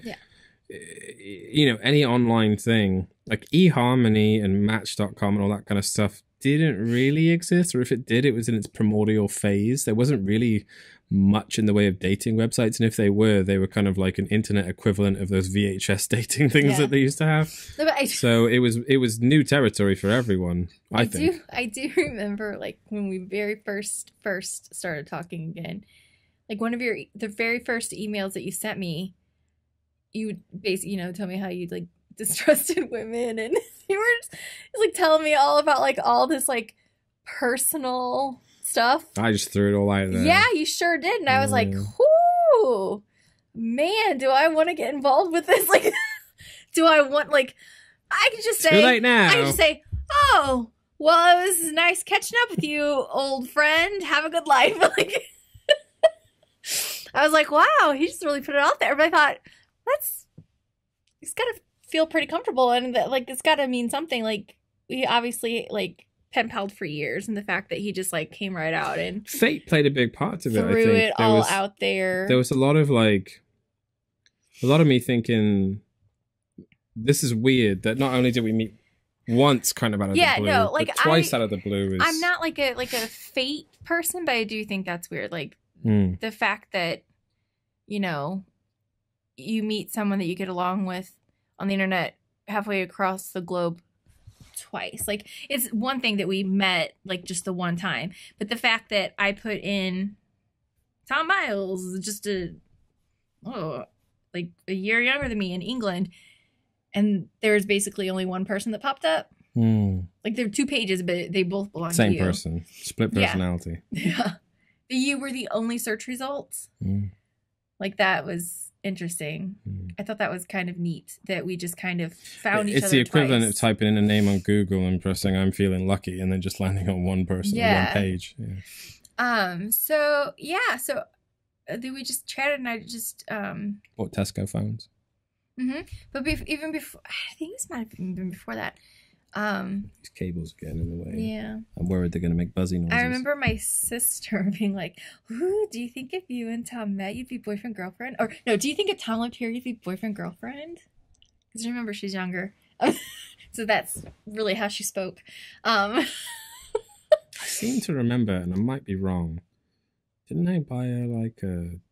any online thing like eHarmony and Match.com and all that kind of stuff didn't really exist, or if it did, it was in its primordial phase. There wasn't really much in the way of dating websites, and if they were kind of like an internet equivalent of those VHS dating things that they used to have. So it was new territory for everyone. I think I do remember like when we very first started talking again, like one of the very first emails that you sent me, you basically tell me how you like distrusted women, and you were just like telling me all about like all this like personal stuff. I just threw it all out there. Yeah, you sure did. And I was like, whoo, man, do I want to get involved with this? Like, do I want, like, I could just say, too late now. I could just say, oh, well, it was nice catching up with you, old friend. Have a good life. Like, I was like, wow, he just really put it out there. But I thought, it's got to feel pretty comfortable, and that, like, it's got to mean something. Like, we obviously, like, pen palled for years, and the fact that he just like came right out and fate played a big part of it. Threw I think it all out there. There was a lot of me thinking, this is weird that not only did we meet once kind of out of the blue, but twice out of the blue. I'm not like a fate person, but I do think that's weird. Like the fact that, you know, you meet someone that you get along with on the internet halfway across the globe twice. Like, it's one thing that we met like just the one time, but the fact that I put in Tom Miles, just like a year younger than me in England, and there was basically only one person that popped up. Like, there were 2 pages, but they both belong to you. Same person. Split personality. Yeah. You were the only search results. Like, that was interesting. I thought that was kind of neat that we just kind of found each other. It's the equivalent of typing in a name on Google and pressing "I'm feeling lucky" and then just landing on one person, one page. So then we just chatted, and I just bought Tesco phones. But even before, I think this might have even been before that. These cables are getting in the way. Yeah. I'm worried they're going to make buzzy noises. I remember my sister being like, "Ooh, do you think if you and Tom met, you'd be boyfriend girlfriend?" Or no, do you think if Tom lived here, you'd be boyfriend girlfriend? Because remember, she's younger, so that's really how she spoke. I seem to remember, and I might be wrong. Didn't I buy a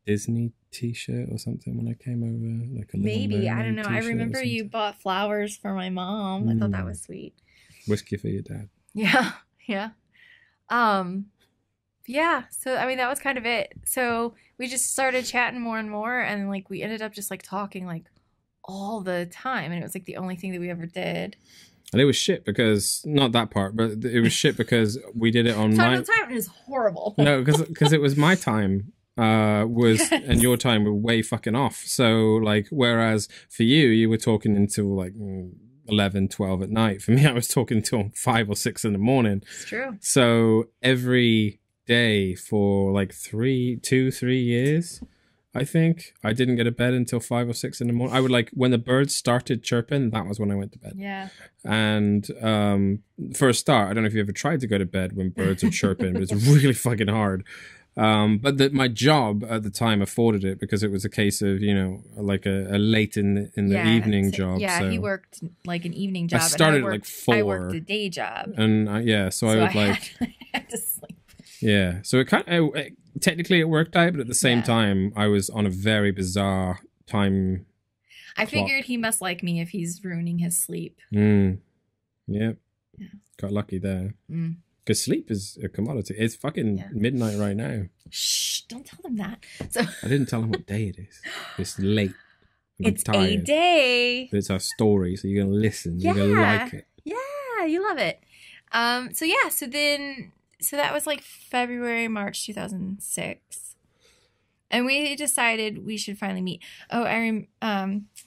Disney T-shirt or something when I came over? Like a maybe, I don't know. I remember you bought flowers for my mom. I thought that was sweet. Whiskey for your dad. Yeah. Yeah. So I mean, that was kind of it. So we just started chatting more and more, and like we ended up just like talking like all the time, and it was like the only thing that we ever did. And it was shit because, not that part, but it was shit because we did it on my... time is horrible. No, because it was my time and your time were way fucking off. So, like, whereas for you were talking until, like, 11, 12 at night. For me, I was talking until 5 or 6 in the morning. It's true. So, every day for, like, 3 years... I think I didn't get to bed until 5 or 6 in the morning. I would when the birds started chirping, that was when I went to bed. Yeah. And for a start, I don't know if you ever tried to go to bed when birds are chirping, but it's really fucking hard. But my job at the time afforded it because it was a case of, you know, like a late in the evening job. Yeah, so he worked like an evening job. I started at 4. I worked a day job. And I had to sleep. Yeah, so it technically it worked out, but at the same time, I was on a very bizarre time. I figured he must like me if he's ruining his sleep. Yep. Yeah. Got lucky there. Because sleep is a commodity. It's fucking midnight right now. Shh! Don't tell him that. So I didn't tell him what day it is. It's late. It's a day. But it's our story, so you're gonna listen. You're gonna like it. Yeah, you love it. So that was like February, March 2006. And we decided we should finally meet. Oh,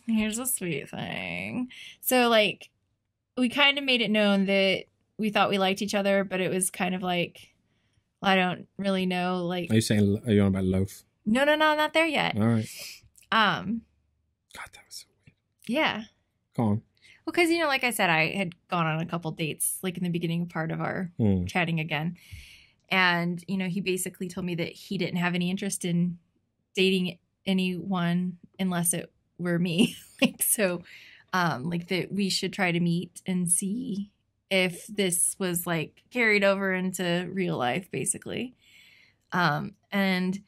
here's a sweet thing. So like, we kind of made it known that we thought we liked each other, but it was kind of like, I don't really know. Like, are you on about loaf? No, not there yet. All right. God, that was so weird. Yeah. Go on. Well, because, you know, like I said, I had gone on a couple dates, like in the beginning part of our chatting again. And, you know, he basically told me that he didn't have any interest in dating anyone unless it were me. That we should try to meet and see if this was like carried over into real life, basically. And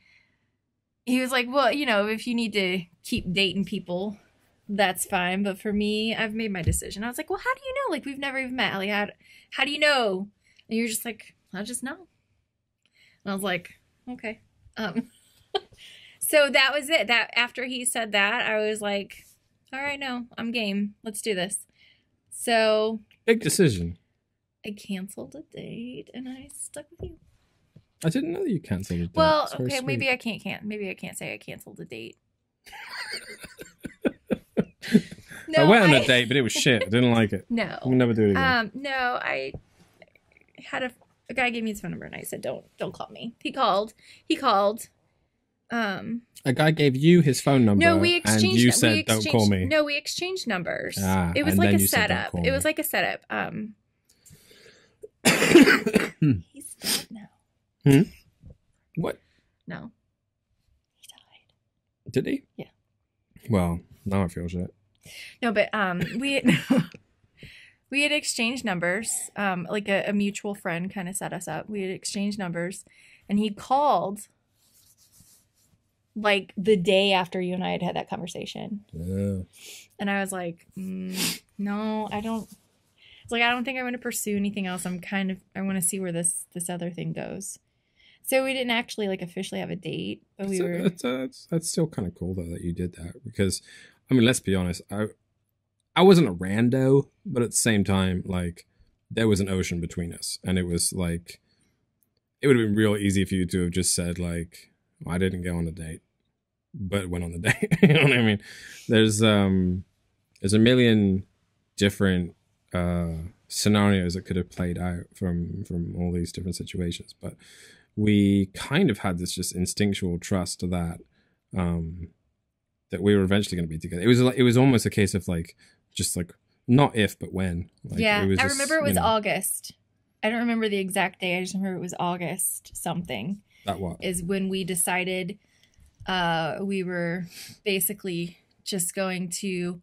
he was like, well, you know, if you need to keep dating people, that's fine, but for me, I've made my decision. I was like, well, how do you know? Like, we've never even met. Like, how do you know? And you're just like, I just know. And I was like, okay. So that was it. That after he said that, I was like, all right, no, I'm game. Let's do this. So big decision. I canceled a date and I stuck with you. I didn't know that you canceled a date. Well, okay, maybe I can't say I canceled a date. No, I went on a date, but it was shit. I didn't like it. No. We'll never do it again. No, I had a guy gave me his phone number and I said, don't call me. He called. A guy gave you his phone number. No, we exchanged. And you said, don't call me. No, we exchanged numbers. It was like a setup. It was like a setup. He's dead now. What? No. He died. Did he? Yeah. Well, now I feel shit. No, but we had exchanged numbers. Like a mutual friend kind of set us up. We had exchanged numbers, and he called like the day after you and I had that conversation. Yeah. And I was like, no, I don't. It's like, I don't think I want to pursue anything else. I want to see where this other thing goes. So we didn't actually like officially have a date, but we were. That's still kind of cool though that you did that, because, I mean, let's be honest. I wasn't a rando, but at the same time, like, there was an ocean between us, and it was like, it would have been real easy for you to have just said like, well, I didn't go on a date, but went on the date. You know what I mean? There's a million different scenarios that could have played out from all these different situations, but we kind of had this just instinctual trust that that we were eventually going to be together. It was almost a case of like, just like, not if but when. Like, yeah, it was I just, remember it was August. I don't remember the exact day. I just remember it was August something. That what? Is when we decided we were basically just going to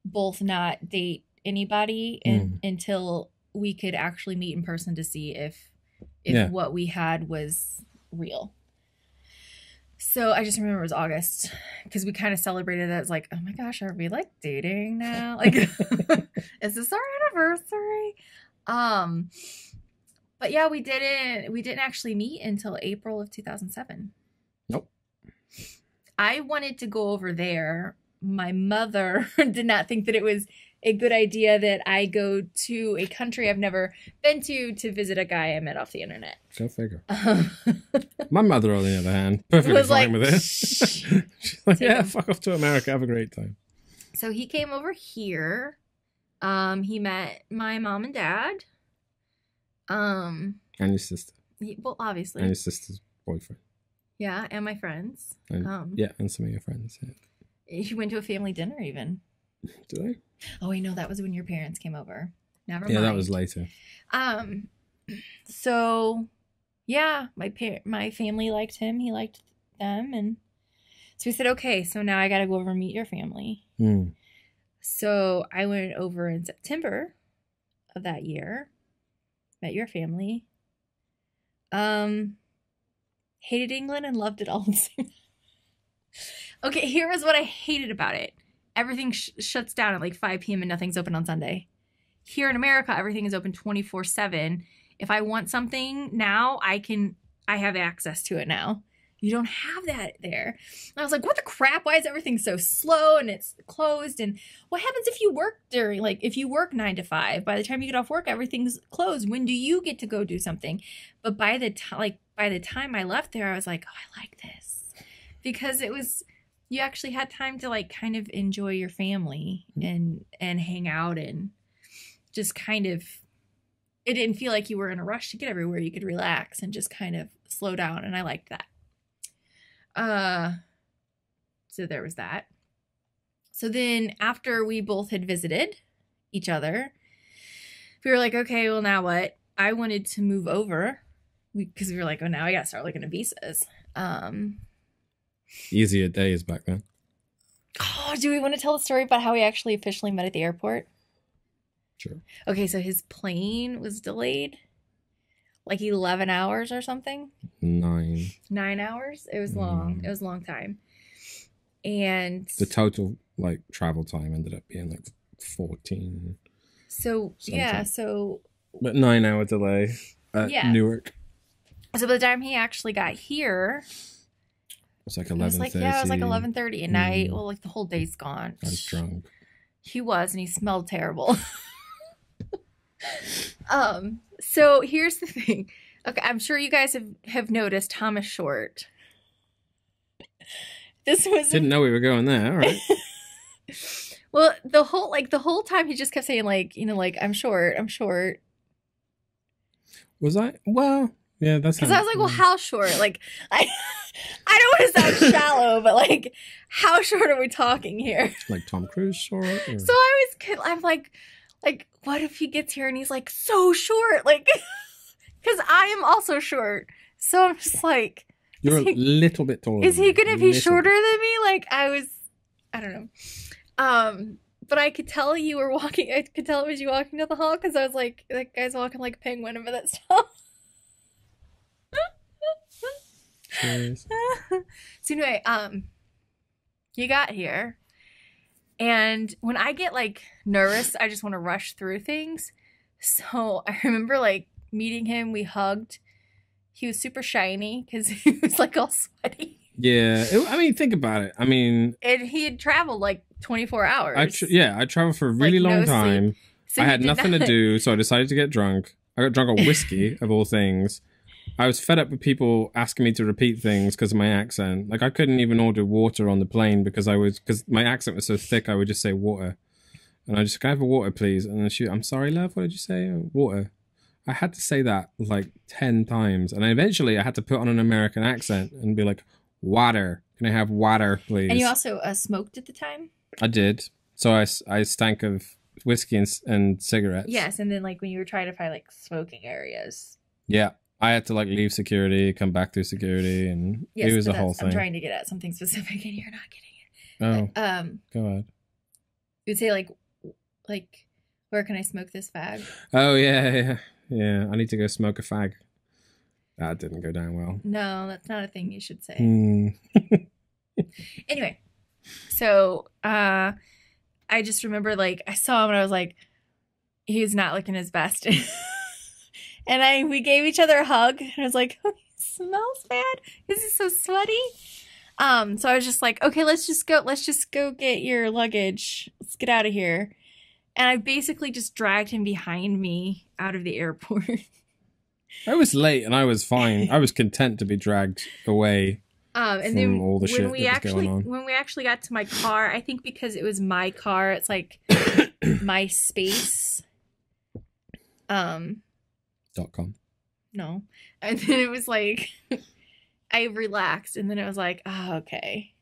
both not date anybody until we could actually meet in person to see if what we had was real. So I just remember it was August, because we kind of celebrated it as like, oh my gosh, are we like dating now? Like, is this our anniversary? But yeah, we didn't actually meet until April of 2007. Nope. I wanted to go over there. My mother did not think that it was a good idea that I go to a country I've never been to visit a guy I met off the internet. Go figure. My mother, on the other hand, perfectly fine with it. She's like, yeah, fuck off to America. Have a great time. So he came over here. He met my mom and dad. And your sister. Well, obviously. And your sister's boyfriend. Yeah, and my friends. And, yeah, and some of your friends. Yeah. He went to a family dinner even. Did I? Oh, wait, no, that was when your parents came over. Never mind. Yeah, that was later. So, yeah, my family liked him. He liked them. And so we said, okay, so now I got to go over and meet your family. So I went over in September of that year. Met your family. Hated England and loved it all. Okay, here was what I hated about it. Everything shuts down at like 5 p.m. and nothing's open on Sunday. Here in America, everything is open 24/7. If I want something now, I have access to it now. You don't have that there. And I was like, what the crap? Why is everything so slow and it's closed? And what happens if you work if you work 9 to 5? By the time you get off work, everything's closed. When do you get to go do something? But by the time I left there, I was like, oh, I like this. Because you actually had time to like kind of enjoy your family and hang out, and just kind of, it didn't feel like you were in a rush to get everywhere. You could relax and just kind of slow down. And I liked that. So there was that. So then after we both had visited each other, we were like, okay, well now what? I wanted to move over because we were like, oh, now I got to start looking at visas. Easier days back then. Oh, do we want to tell the story about how we actually officially met at the airport? Sure. Okay, so his plane was delayed like 11 hours or something. 9 hours. It was long. It was a long time. And the total like travel time ended up being like 14. So something. Yeah, so but 9 hour delay at Newark. So by the time he actually got here, it was like 11:30. It was like 11:30 at night. Well, like the whole day's gone. I was drunk. He was, and he smelled terrible. So here's the thing. Okay, I'm sure you guys have noticed Thomas Short. This was didn't know we were going there. All right. Well, the whole time he just kept saying like, I'm short. Was I? Well, yeah, that's because I was like, well, how short? Like, I don't want to sound shallow, but like, how short are we talking here? Like Tom Cruise short? Or? So I'm like, what if he gets here and he's like so short? Like, Because I am also short. So I'm just like... You're a little bit taller. Is he going to be shorter than me? Like, I don't know. But I could tell you were walking... I could tell it was you walking down the hall because I was like, that guy's walking like a penguin over that stuff. So anyway, you got here. And when I get like nervous, I just want to rush through things. So I remember like meeting him, we hugged. He was super shiny because he was like all sweaty. Yeah, I mean, think about it. I mean, and he had traveled like 24 hours. I traveled for a really long time. So I had nothing to do, so I decided to get drunk. I got drunk on whiskey, of all things. I was fed up with people asking me to repeat things because of my accent. Like, I couldn't even order water on the plane because my accent was so thick, I would just say water. And I just, can I have a water, please? And then I'm sorry, love, what did you say? Water. I had to say that like 10 times. And eventually I had to put on an American accent and be like, water. Can I have water, please? And you also smoked at the time? I did. So I stank of whiskey and cigarettes. Yes, and then like when you were trying to find like smoking areas. Yeah. I had to like leave security, come back through security, and it was a whole thing. I'm trying to get at something specific and you're not getting it. Oh, go ahead. You would say like, where can I smoke this fag? Oh, yeah. I need to go smoke a fag. That didn't go down well. No, that's not a thing you should say. Anyway, so I just remember like I saw him and I was like, he was not looking his best. And we gave each other a hug. And I was like, oh, he smells bad. Is he so sweaty? So I was just like, okay, let's just go get your luggage. Let's get out of here. And I basically just dragged him behind me out of the airport. I was late and I was fine. I was content to be dragged away and from then all the shit that was going on. When we actually got to my car, I think because it was my car, it's like my space. .com. No. And then it was like I relaxed and then it was like, oh, okay.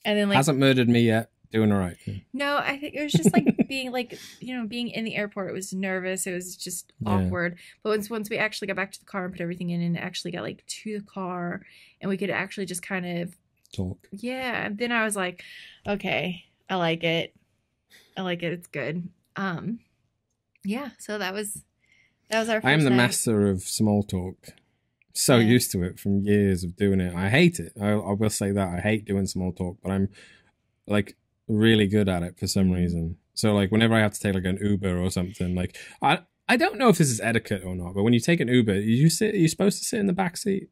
And then like hasn't murdered me yet. Doing all right. No, I think it was just like being like, being in the airport, it was nervous. It was just awkward. But once we actually got back to the car and put everything in and actually got like to the car and we could actually just kind of talk. Yeah. And then I was like, okay, I like it. It's good. Yeah. So that was our first I am the night. master of small talk. So used to it from years of doing it. I hate it. I will say that. I hate doing small talk, but I'm like really good at it for some reason. So like whenever I have to take like an Uber or something, like I don't know if this is etiquette or not, but when you take an Uber, you're supposed to sit in the back seat?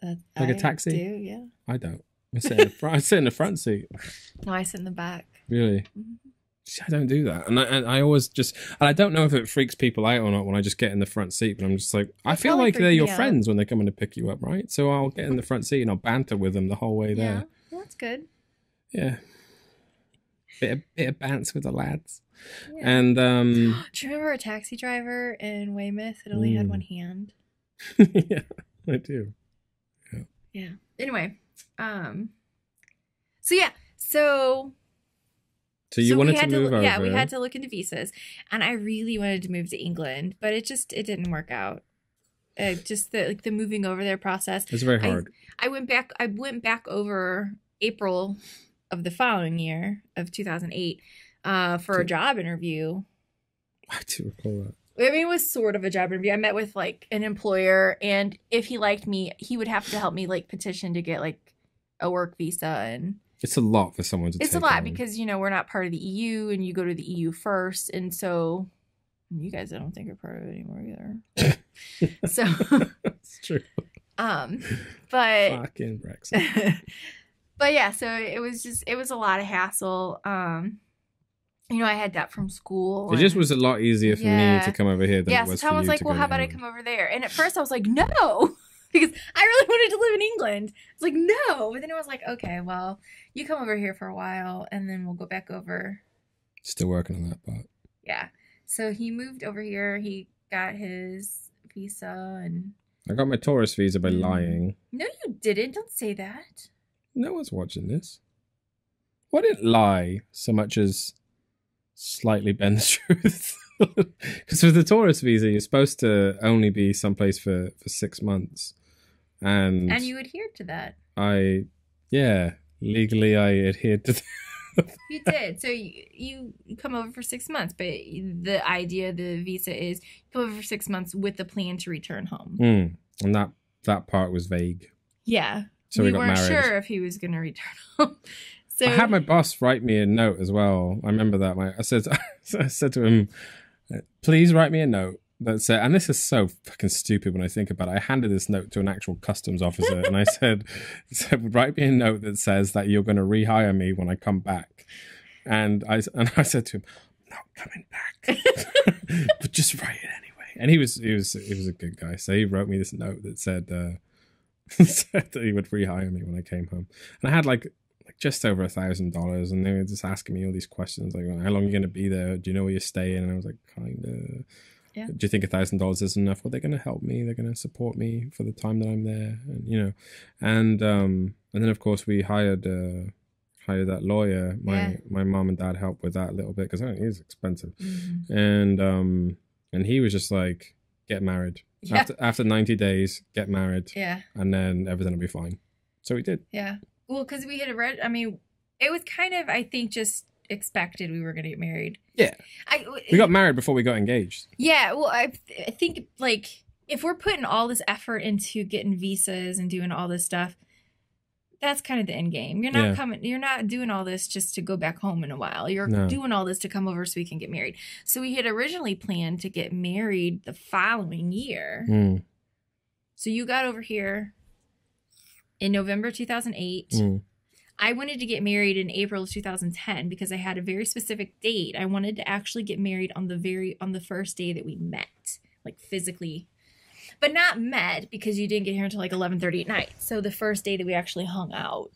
Like a taxi? I do, yeah. I don't. I sit in the front, I sit in the front seat. No, I sit in the back. Really? Mm-hmm. I don't do that. And I always just, and I don't know if it freaks people out or not when I just get in the front seat, but I'm just like, I feel like they're your friends when they're coming to pick you up, right? So I'll get in the front seat and I'll banter with them the whole way there. Yeah, well, that's good. Yeah. Bit of bants with the lads. Yeah. And do you remember a taxi driver in Weymouth that only had one hand? Yeah, I do. Yeah. Anyway, so you wanted to move over. Yeah, we had to look into visas, and I really wanted to move to England, but it didn't work out. Just the moving over there process. It's very hard. I went back over April of the following year of 2008 for a job interview. I do recall that. I mean, it was sort of a job interview. I met with like an employer, and if he liked me, he would have to help me like petition to get like a work visa. And it's a lot for someone to take. It's a lot because we're not part of the EU, and you go to the EU first, and so you guys I don't think are part of it anymore either. So it's true. But fucking Brexit. But yeah, so it was a lot of hassle. I had that from school. It just was a lot easier for me to come over here than it was so Tom was like, well, how about I come over there? And at first I was like, no, because I really wanted to live in England. I was like, no. But then it was like, okay, well, you come over here for a while and then we'll go back over. Still working on that part. Yeah. So he moved over here. He got his visa and... I got my tourist visa by lying. No, you didn't. Don't say that. No one's watching this. Well, I didn't lie so much as slightly bend the truth. Because with the tourist visa, you're supposed to only be someplace for 6 months. And you adhered to that. Legally I adhered to that. You did. So you come over for 6 months, but the idea of the visa is you come over for 6 months with the plan to return home. And that part was vague. Yeah. So we got weren't married. sure if he was going to return home. So I had my boss write me a note as well. I remember that. I said to him, please write me a note that said, and this is so fucking stupid when I think about it. I handed this note to an actual customs officer and I said, write me a note that says that you're going to rehire me when I come back. And I said to him, I'm not coming back, but just write it anyway. And he was a good guy. So he wrote me this note that said, said that he would rehire me when I came home. And I had like just over $1,000, and they were just asking me all these questions like, how long are you going to be there? Do you know where you're staying? And I was like, kind of. Yeah. Do you think $1,000 is enough? Well, they're going to help me. They're going to support me for the time that I'm there, and and then of course we hired that lawyer. My mom and dad helped with that a little bit because it is expensive, and he was just like, get married after 90 days, get married, and then everything will be fine. So we did. Yeah. Well, because we had read. I mean, it was kind of, I think, just expected we were going to get married. Yeah. We got married before we got engaged. Yeah. Well, I think, like, if we're putting all this effort into getting visas and doing all this stuff, that's kind of the end game. You're not you're not doing all this just to go back home in a while. You're doing all this to come over so we can get married. So we had originally planned to get married the following year. So you got over here in November 2008. I wanted to get married in April of 2010 because I had a very specific date. I wanted to actually get married on the first day that we met, like physically, but not met because you didn't get here until like 11:30 at night. So the first day that we actually hung out,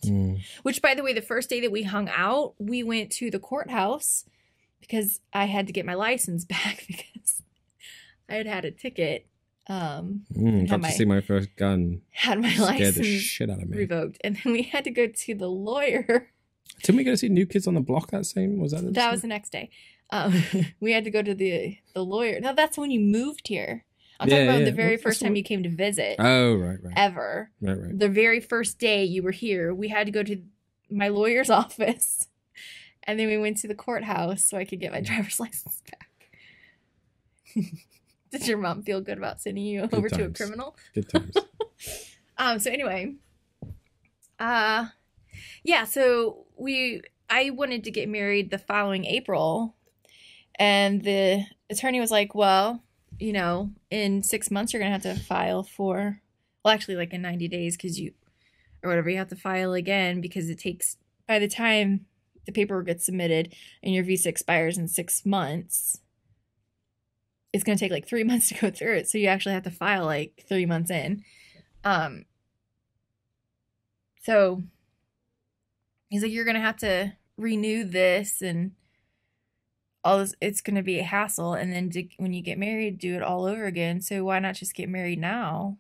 which, by the way, the first day that we hung out, we went to the courthouse because I had to get my license back because I had a ticket. Got to see my first gun. Had my Scared license the shit out of me. Revoked, and then we had to go to the lawyer. Didn't we go to see New Kids on the Block that same? Was that? That was the next day. We had to go to the lawyer. No, that's when you moved here. I'm talking about the very first time you came to visit. Oh, right. Ever. Right. The very first day you were here, we had to go to my lawyer's office, and then we went to the courthouse so I could get my driver's license back. Did your mom feel good about sending you over to a criminal? Good times. So anyway, so I wanted to get married the following April, and the attorney was like, well, in 6 months you're going to have to file for, well, actually like in 90 days you have to file again because it takes, by the time the paperwork gets submitted and your visa expires in 6 months, it's going to take like 3 months to go through it. So you actually have to file like 3 months in. So he's like, you're going to have to renew this and all this. It's going to be a hassle. And then when you get married, do it all over again. So why not just get married now?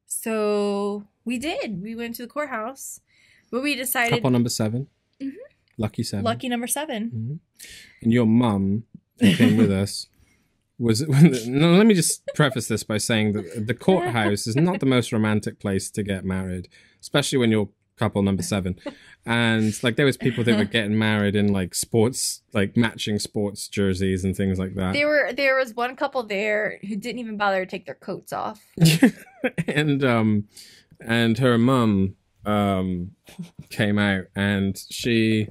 So we did. We went to the courthouse, but we decided. Couple number 7. Mm-hmm. Lucky 7. Lucky number 7. Mm-hmm. And your mum, who came with us, no, let me just preface this by saying that the courthouse is not the most romantic place to get married, especially when you're couple number 7. And like there was people that were getting married in like sports, like matching sports jerseys and things like that. There was one couple there who didn't even bother to take their coats off. and her mum came out and she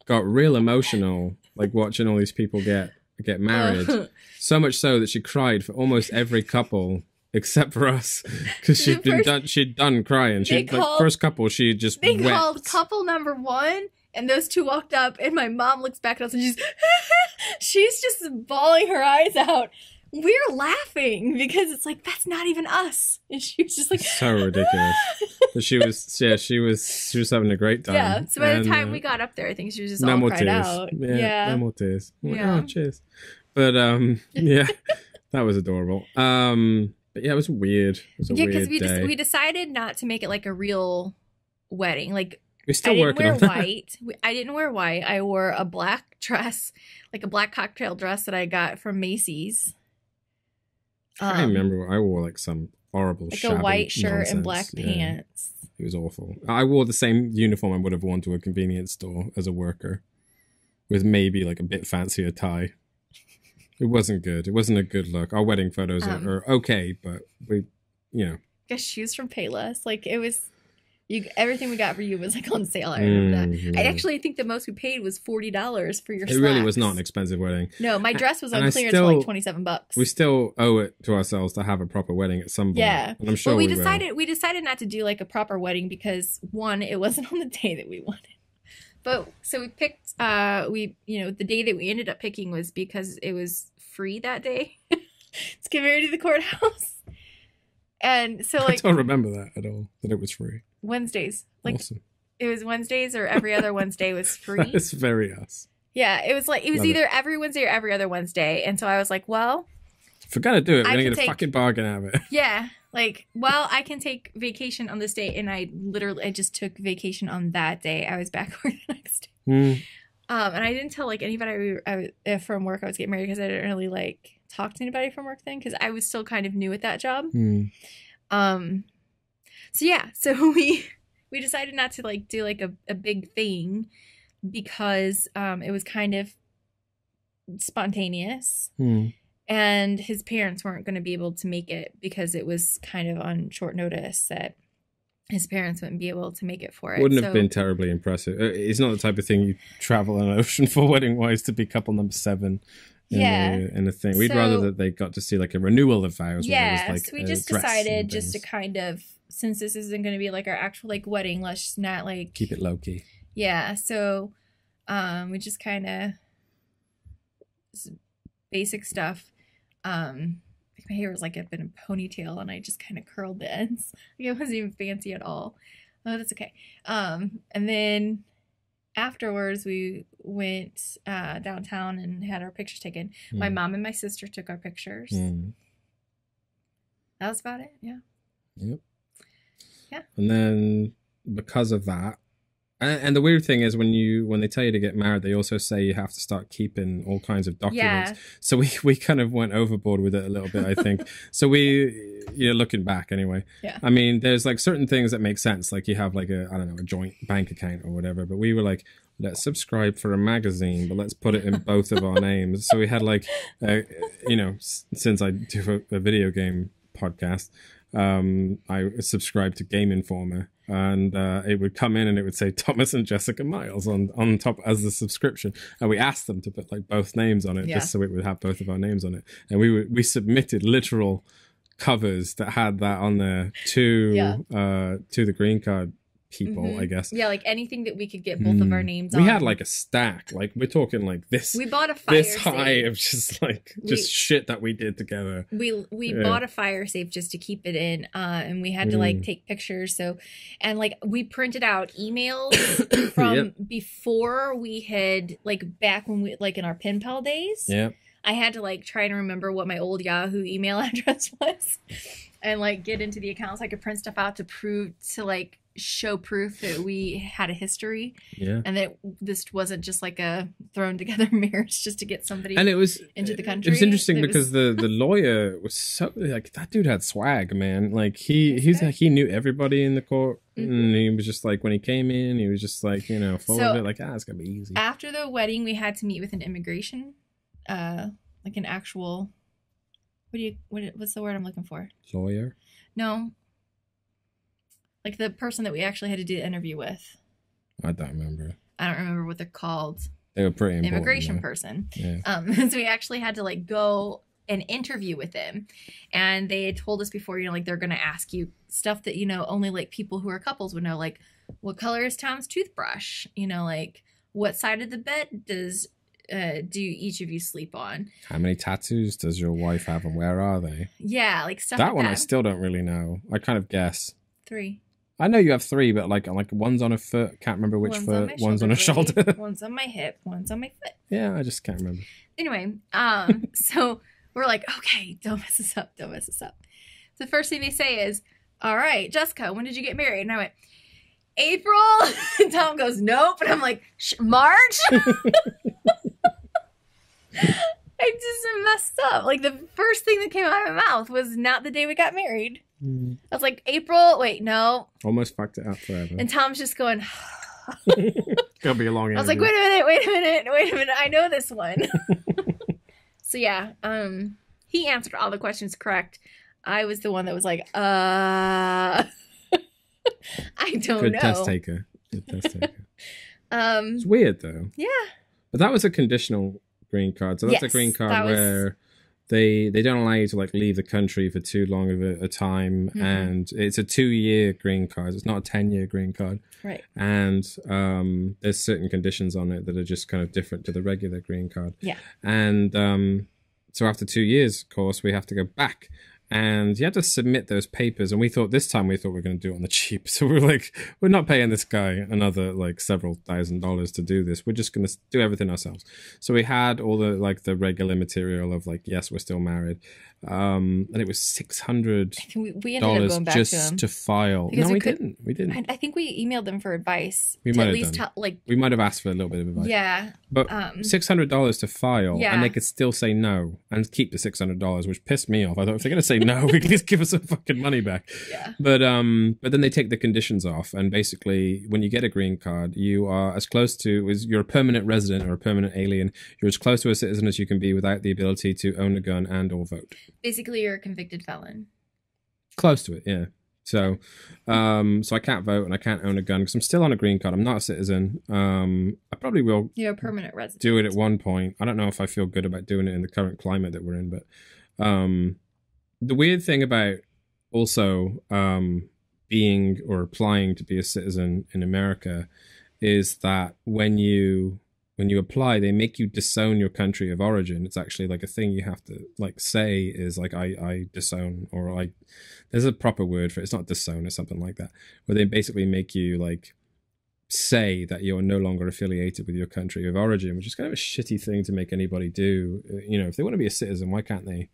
got real emotional like watching all these people get married. So much so that she cried for almost every couple except for us because she'd done crying. First couple she just they wept. Called couple number 1 and those two walked up and my mom looks back at us and she's just bawling her eyes out. We're laughing because it's like that's not even us, and she was just like so ridiculous. But she was having a great time. Yeah. So by the time we got up there, I think she was just all cried out. Yeah, no more tears. Oh, cheers. But yeah, that was adorable. But yeah, it was weird. It was a weird day. We decided not to make it like a real wedding. Like We're still working on that. I didn't wear white. I wore a black dress, like a black cocktail dress that I got from Macy's. I remember I wore like some horrible like a white shirt nonsense. And black pants. It was awful. I wore the same uniform I would have worn to a convenience store as a worker, with maybe like a bit fancier tie. It wasn't good. It wasn't a good look. Our wedding photos are okay, but we, Got shoes from Payless. Like it was. Everything we got for you was like on sale. I remember that. Yeah. I actually think the most we paid was $40 for your slacks. It really was not an expensive wedding. No, my dress was on clearance for like $27. We still owe it to ourselves to have a proper wedding at some point. Yeah, and I'm sure we decided not to do like a proper wedding because one, it wasn't on the day that we wanted. But so we picked the day that we ended up picking was because it was free that day. Let's get married to the courthouse. And so like I don't remember that at all, that it was free. Wednesdays. Like awesome. It was Wednesdays or every other Wednesday was free. It's very us. Yeah, it was either every Wednesday or every other Wednesday. And so I was like, well, if we're gonna do it, we're gonna get a fucking bargain out of it. Yeah. Like, well, I can take vacation on this day, and I just took vacation on that day. I was back for the next day. And I didn't tell like anybody from work I was getting married because I didn't really like talk to anybody from work then because I was still kind of new at that job. So we decided not to like do like a big thing because it was kind of spontaneous. And his parents weren't going to be able to make it because it was kind of on short notice that his parents wouldn't be able to make it for it. Wouldn't have been terribly impressive. It's not the type of thing you travel an ocean for wedding-wise to be couple number 7 in a thing. We'd rather that they got to see like a renewal of vows. Yeah, like, so we just decided just to kind of, since this isn't going to be like our actual like wedding, let's just not like... keep it low-key. Yeah, so we just kind of... basic stuff. My hair was like up in a ponytail and I just kind of curled the ends. Like, it wasn't even fancy at all. Oh, that's okay. And then afterwards we went downtown and had our pictures taken. My mom and my sister took our pictures. That was about it. Yeah. Yep. Yeah. And then because of that, and the weird thing is when they tell you to get married, they also say you have to start keeping all kinds of documents. Yeah. So we kind of went overboard with it a little bit, I think. So looking back anyway. Yeah. I mean, there's like certain things that make sense. Like you have like a joint bank account or whatever. But we were like, let's subscribe for a magazine, but let's put it in both of our names. So we had like, since I do a video game podcast, I subscribed to Game Informer. And it would come in and it would say Thomas and Jessica Miles on top as the subscription, and we asked them to put like both names on it just so it would have both of our names on it, and we submitted literal covers that had that on there to the green card people, I guess. Yeah, like anything that we could get both of our names on. We had like a stack, like we're talking like this. We bought a fire this high of just shit that we did together. We bought a fire safe just to keep it in, and we had to like take pictures. So, and like we printed out emails from before we had like back when we like in our pen pal days. Yeah. I had to like try and remember what my old Yahoo email address was, and like get into the accounts. I could print stuff out to show proof that we had a history, and that this wasn't just like a thrown together marriage just to get somebody into the country. It was interesting because the lawyer was so like, that dude had swag, man. Like he knew everybody in the court, and he was just like, when he came in, he was just like, full of it, like, it's gonna be easy. After the wedding, we had to meet with an immigration, like an actual, what's the word I'm looking for? Lawyer? No. Like the person that we actually had to do the interview with. I don't remember. I don't remember what they're called. They were pretty important. Immigration person. Yeah. So we actually had to like go and interview with them. And they had told us before, like they're going to ask you stuff that, only like people who are couples would know. Like, what color is Tom's toothbrush? Like what side of the bed do each of you sleep on? How many tattoos does your wife have and where are they? Yeah, like stuff that like one that. I still don't really know. I kind of guess. 3. I know you have 3, but like one's on a foot. Can't remember which foot. One's on a shoulder. One's on my hip. One's on my foot. Yeah, I just can't remember. Anyway, so we're like, okay, don't mess this up. Don't mess this up. So the first thing they say is, all right, Jessica, when did you get married? And I went, April? And Tom goes, nope. And I'm like, March? I just messed up. Like, the first thing that came out of my mouth was not the day we got married. I was like, April? Wait, no. Almost fucked it up forever. And Tom's just going... Gonna be a long interview. I was like, wait a minute. I know this one. So yeah, he answered all the questions correct. I was the one that was like, I don't know. Good test taker. It's weird though. Yeah. But that was a conditional green card. So that's a green card where they don't allow you to like leave the country for too long of a time. Mm-hmm. And it's a 2-year green card. It's not a 10-year green card. Right. And there's certain conditions on it that are just kind of different to the regular green card. Yeah. And so after 2 years, of course, we have to go back. And you have to submit those papers. And this time we thought we were going to do it on the cheap. So we were like, we're not paying this guy another like several $1,000s to do this. We're just going to do everything ourselves. So we had all the like the regular material of like, yes, we're still married. And it was $600 we ended up going back just to file. No, we didn't. I think we emailed them for advice. We might have done. We might have asked for a little bit of advice. Yeah. But $600 to file, and they could still say no and keep the $600, which pissed me off. I thought if they're going to say no, we can just give us some fucking money back. Yeah. But then they take the conditions off, and basically, when you get a green card, you are as close to you're a permanent resident or a permanent alien. You're as close to a citizen as you can be without the ability to own a gun and or vote. Basically, you're a convicted felon. Close to it, yeah. So, so I can't vote and I can't own a gun because I'm still on a green card. I'm not a citizen. I probably will. You're a permanent resident. Do it at one point. I don't know if I feel good about doing it in the current climate that we're in, but the weird thing about also being or applying to be a citizen in America is that when you apply, they make you disown your country of origin. It's actually like a thing you have to like say is like I disown, or there's a proper word for it. It's not disown or something like that, where they basically make you like say that you're no longer affiliated with your country of origin, which is kind of a shitty thing to make anybody do. You know, if they want to be a citizen, why can't they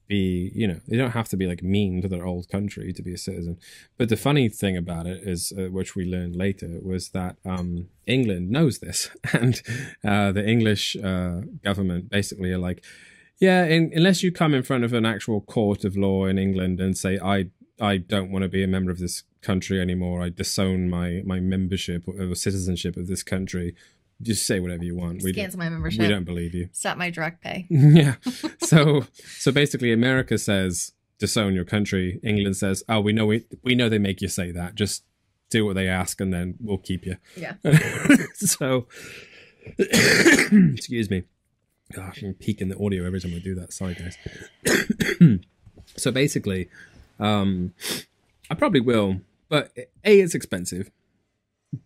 be, you know, they don't have to be like mean to their old country to be a citizen. But the funny thing about it is, which we learned later, was that England knows this, and the English government basically are like, yeah, unless you come in front of an actual court of law in England and say, I don't want to be a member of this country anymore, I disown my membership or citizenship of this country, just say whatever you want. Cancel my membership. We don't believe you. Stop my direct pay. Yeah. So basically America says disown your country. England says, oh, we know they make you say that. Just do what they ask and then we'll keep you. Yeah. So excuse me. Gosh, I'm peaking the audio every time I do that. Sorry guys. So basically, I probably will, but A, it's expensive.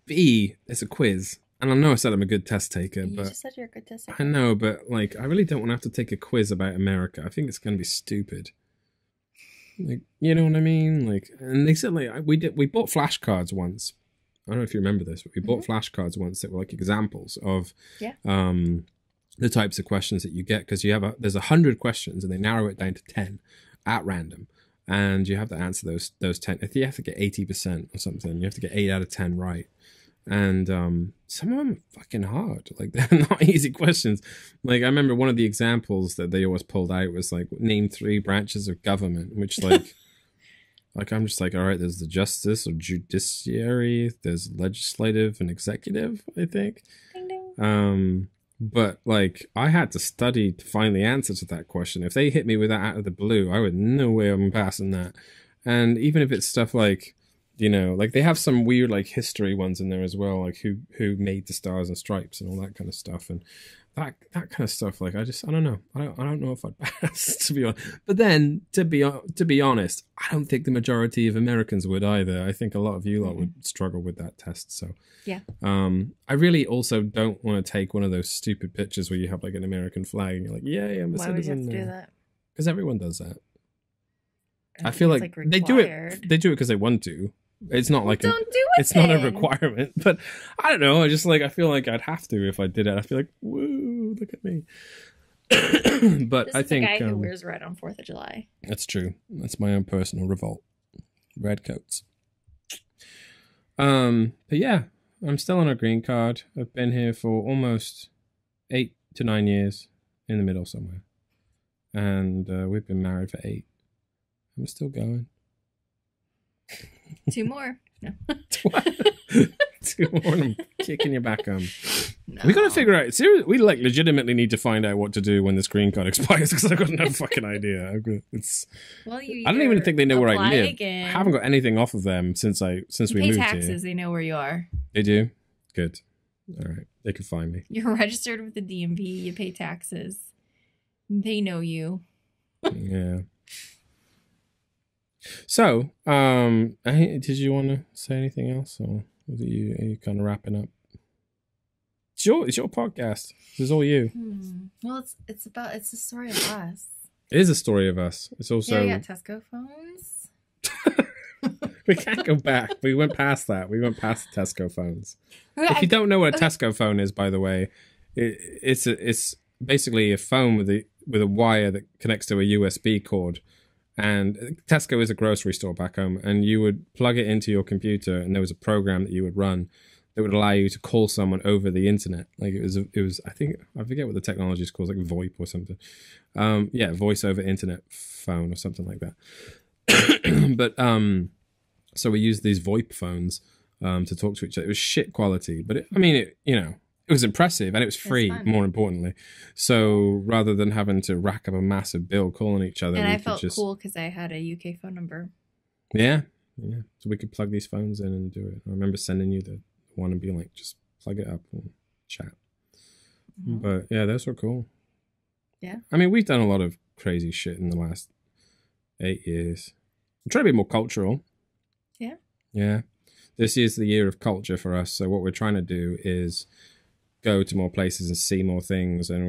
B, it's a quiz. And I know I said I'm a good test taker, but... You just said you're a good test taker. I know, but, like, I really don't want to have to take a quiz about America. I think it's going to be stupid. Like, you know what I mean? Like, and they said, like, we bought flashcards once. I don't know if you remember this, but we bought flashcards once that were, like, examples of the types of questions that you get. Because there's 100 questions, and they narrow it down to 10 at random. And you have to answer those 10. If you have to get 80% or something, you have to get 8 out of 10 right. And some of them are fucking hard. Like, they're not easy questions. Like, I remember one of the examples that they always pulled out was like, name 3 branches of government, which like like I'm just like, all right, there's the justice or judiciary, there's legislative and executive, I think. Ding, ding. But like, I had to study to find the answer to that question. If they hit me with that out of the blue, I would no way I'm passing that. And even if it's stuff like, you know, like they have some weird like history ones in there as well, like who made the Stars and Stripes and all that kind of stuff, and that kind of stuff. Like I don't know. I don't know if I'd pass, to be honest. But then to be honest, I don't think the majority of Americans would either. I think a lot of you lot would struggle with that test. So yeah. I really also don't want to take one of those stupid pictures where you have like an American flag and you're like, yay, I'm a Why citizen. would you have to do that? Because everyone does that. I feel like they do it. They do it because they want to. It's not like don't do it. It's not a requirement, but I don't know. I feel like I'd have to if I did it. I feel like, woo, look at me. But this I think the guy who wears red on 4th of July. That's true. That's my own personal revolt. Red coats. But yeah, I'm still on a green card. I've been here for almost 8 to 9 years, in the middle somewhere. And we've been married for 8. I'm still going. 2 more. No. 2 more and I'm kicking you back home. No. We got to figure out. Seriously, we like legitimately need to find out what to do when this green card expires because I've got no fucking idea. I don't even think they know where I live. Again. I haven't got anything off of them since we moved here. Pay taxes. They know where you are. They do. Good. All right. They can find me. You're registered with the DMV. You pay taxes. They know you. Yeah. So, did you want to say anything else, or are you kind of wrapping up? It's your podcast. This is all you. Well, it's a story of us. It is a story of us. It's also. Yeah, we got Tesco phones. We can't go back. We went past that. We went past the Tesco phones. Okay, If you don't know what a Tesco phone is, by the way, it's basically a phone with a wire that connects to a USB cord. And Tesco is a grocery store back home, and you would plug it into your computer, and there was a program that you would run that would allow you to call someone over the internet. Like it was. I think I forget what the technology is called, like VoIP or something. Voice over internet phone or something like that. But so we used these VoIP phones to talk to each other. It was shit quality, but it was impressive and it was free, more importantly. So rather than having to rack up a massive bill calling each other, and I felt cool because I had a UK phone number. Yeah. So we could plug these phones in and do it. I remember sending you the one and being like, just plug it up and chat. Mm-hmm. But yeah, those were cool. Yeah. I mean, we've done a lot of crazy shit in the last 8 years. I'm trying to be more cultural. Yeah. Yeah. This is the year of culture for us. So what we're trying to do is go to more places and see more things, and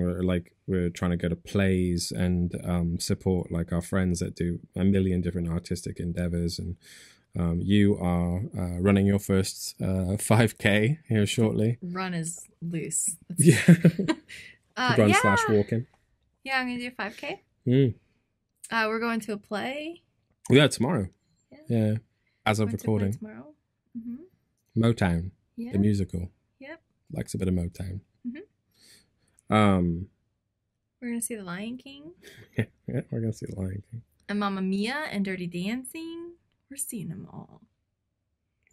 we're trying to go to plays and support like our friends that do a million different artistic endeavors. And you are running your first 5K here shortly. Run is loose. Yeah. Run/walking. Yeah, I'm gonna do a 5K. We're going to a play. Yeah, tomorrow. Yeah. As of recording. Tomorrow. Motown. Yeah. The musical. Yep. Likes a bit of Motown. We're gonna see The Lion King. Yeah, we're gonna see The Lion King. And Mamma Mia and Dirty Dancing. We're seeing them all.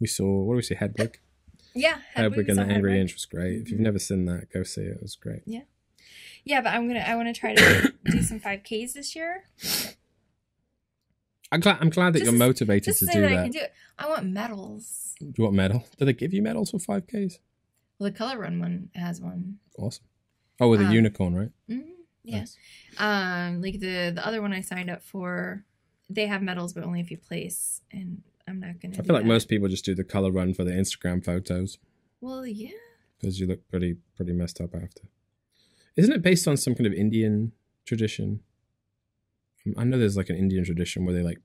We saw, what do we see? Hedwig. Yeah, Hedwig and the Angry Inch was great. If you've never seen that, go see it. It was great. Yeah. Yeah, but I want to try to do some 5Ks this year. I'm glad that you're motivated to do that. I can do it. I want medals. Do you want medal? Do they give you medals for 5Ks? Well, the Color Run one has one. Awesome. Oh, with a unicorn, right? Yeah. Nice. Like the other one I signed up for, they have medals, but only if you place. And I'm not gonna. I feel like most people just do the Color Run for the Instagram photos. Well, yeah. Because you look pretty messed up after. Isn't it based on some kind of Indian tradition? I know there's like an Indian tradition where they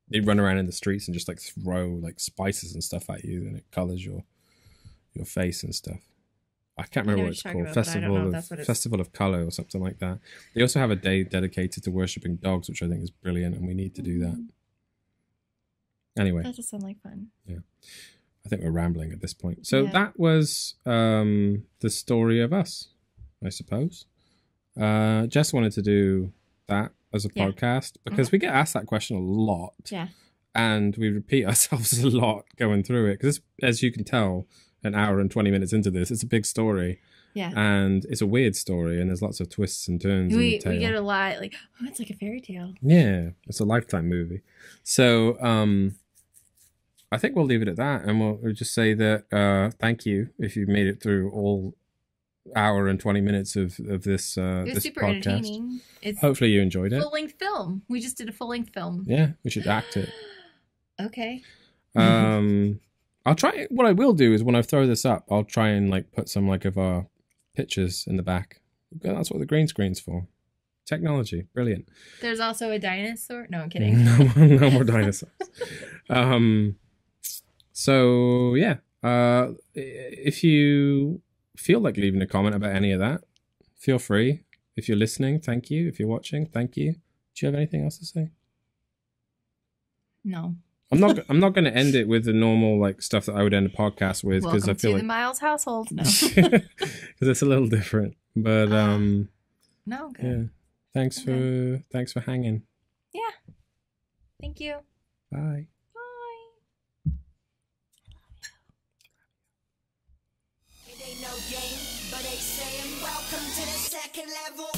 they run around in the streets and just like throw like spices and stuff at you, and it colors your face and stuff. I can't remember what it's called. Festival of Color or something like that. They also have a day dedicated to worshipping dogs, which I think is brilliant, and we need to do that. Anyway. That does sound like fun. Yeah. I think we're rambling at this point. So that was the story of us, I suppose. Jes wanted to do that as a podcast because we get asked that question a lot. Yeah. And we repeat ourselves a lot going through it. Because as you can tell, an hour and 20 minutes into this, it's a big story. Yeah. And it's a weird story, and there's lots of twists and turns. We get a lot like, oh, it's like a fairy tale. Yeah. It's a Lifetime movie. So I think we'll leave it at that, and we'll just say that thank you if you've made it through all hour and 20 minutes of this it was this super podcast. Entertaining. It's hopefully you enjoyed it. Full-length film. We just did a full-length film. Yeah, we should act it. Okay. I'll try. What I will do is when I throw this up, I'll try and like put some like of our pictures in the back. That's what the green screen's for. Technology, brilliant. There's also a dinosaur. No, I'm kidding. No more dinosaurs. So yeah, if you feel like leaving a comment about any of that, feel free. If you're listening, thank you. If you're watching, thank you. Do you have anything else to say? No. I'm not going to end it with the normal like stuff that I would end a podcast with because I feel like the Miles household. No, because it's a little different. But no, good. Yeah. Thanks for hanging. Yeah. Thank you. Bye. Bye. It ain't no game, but they saying welcome to the second level.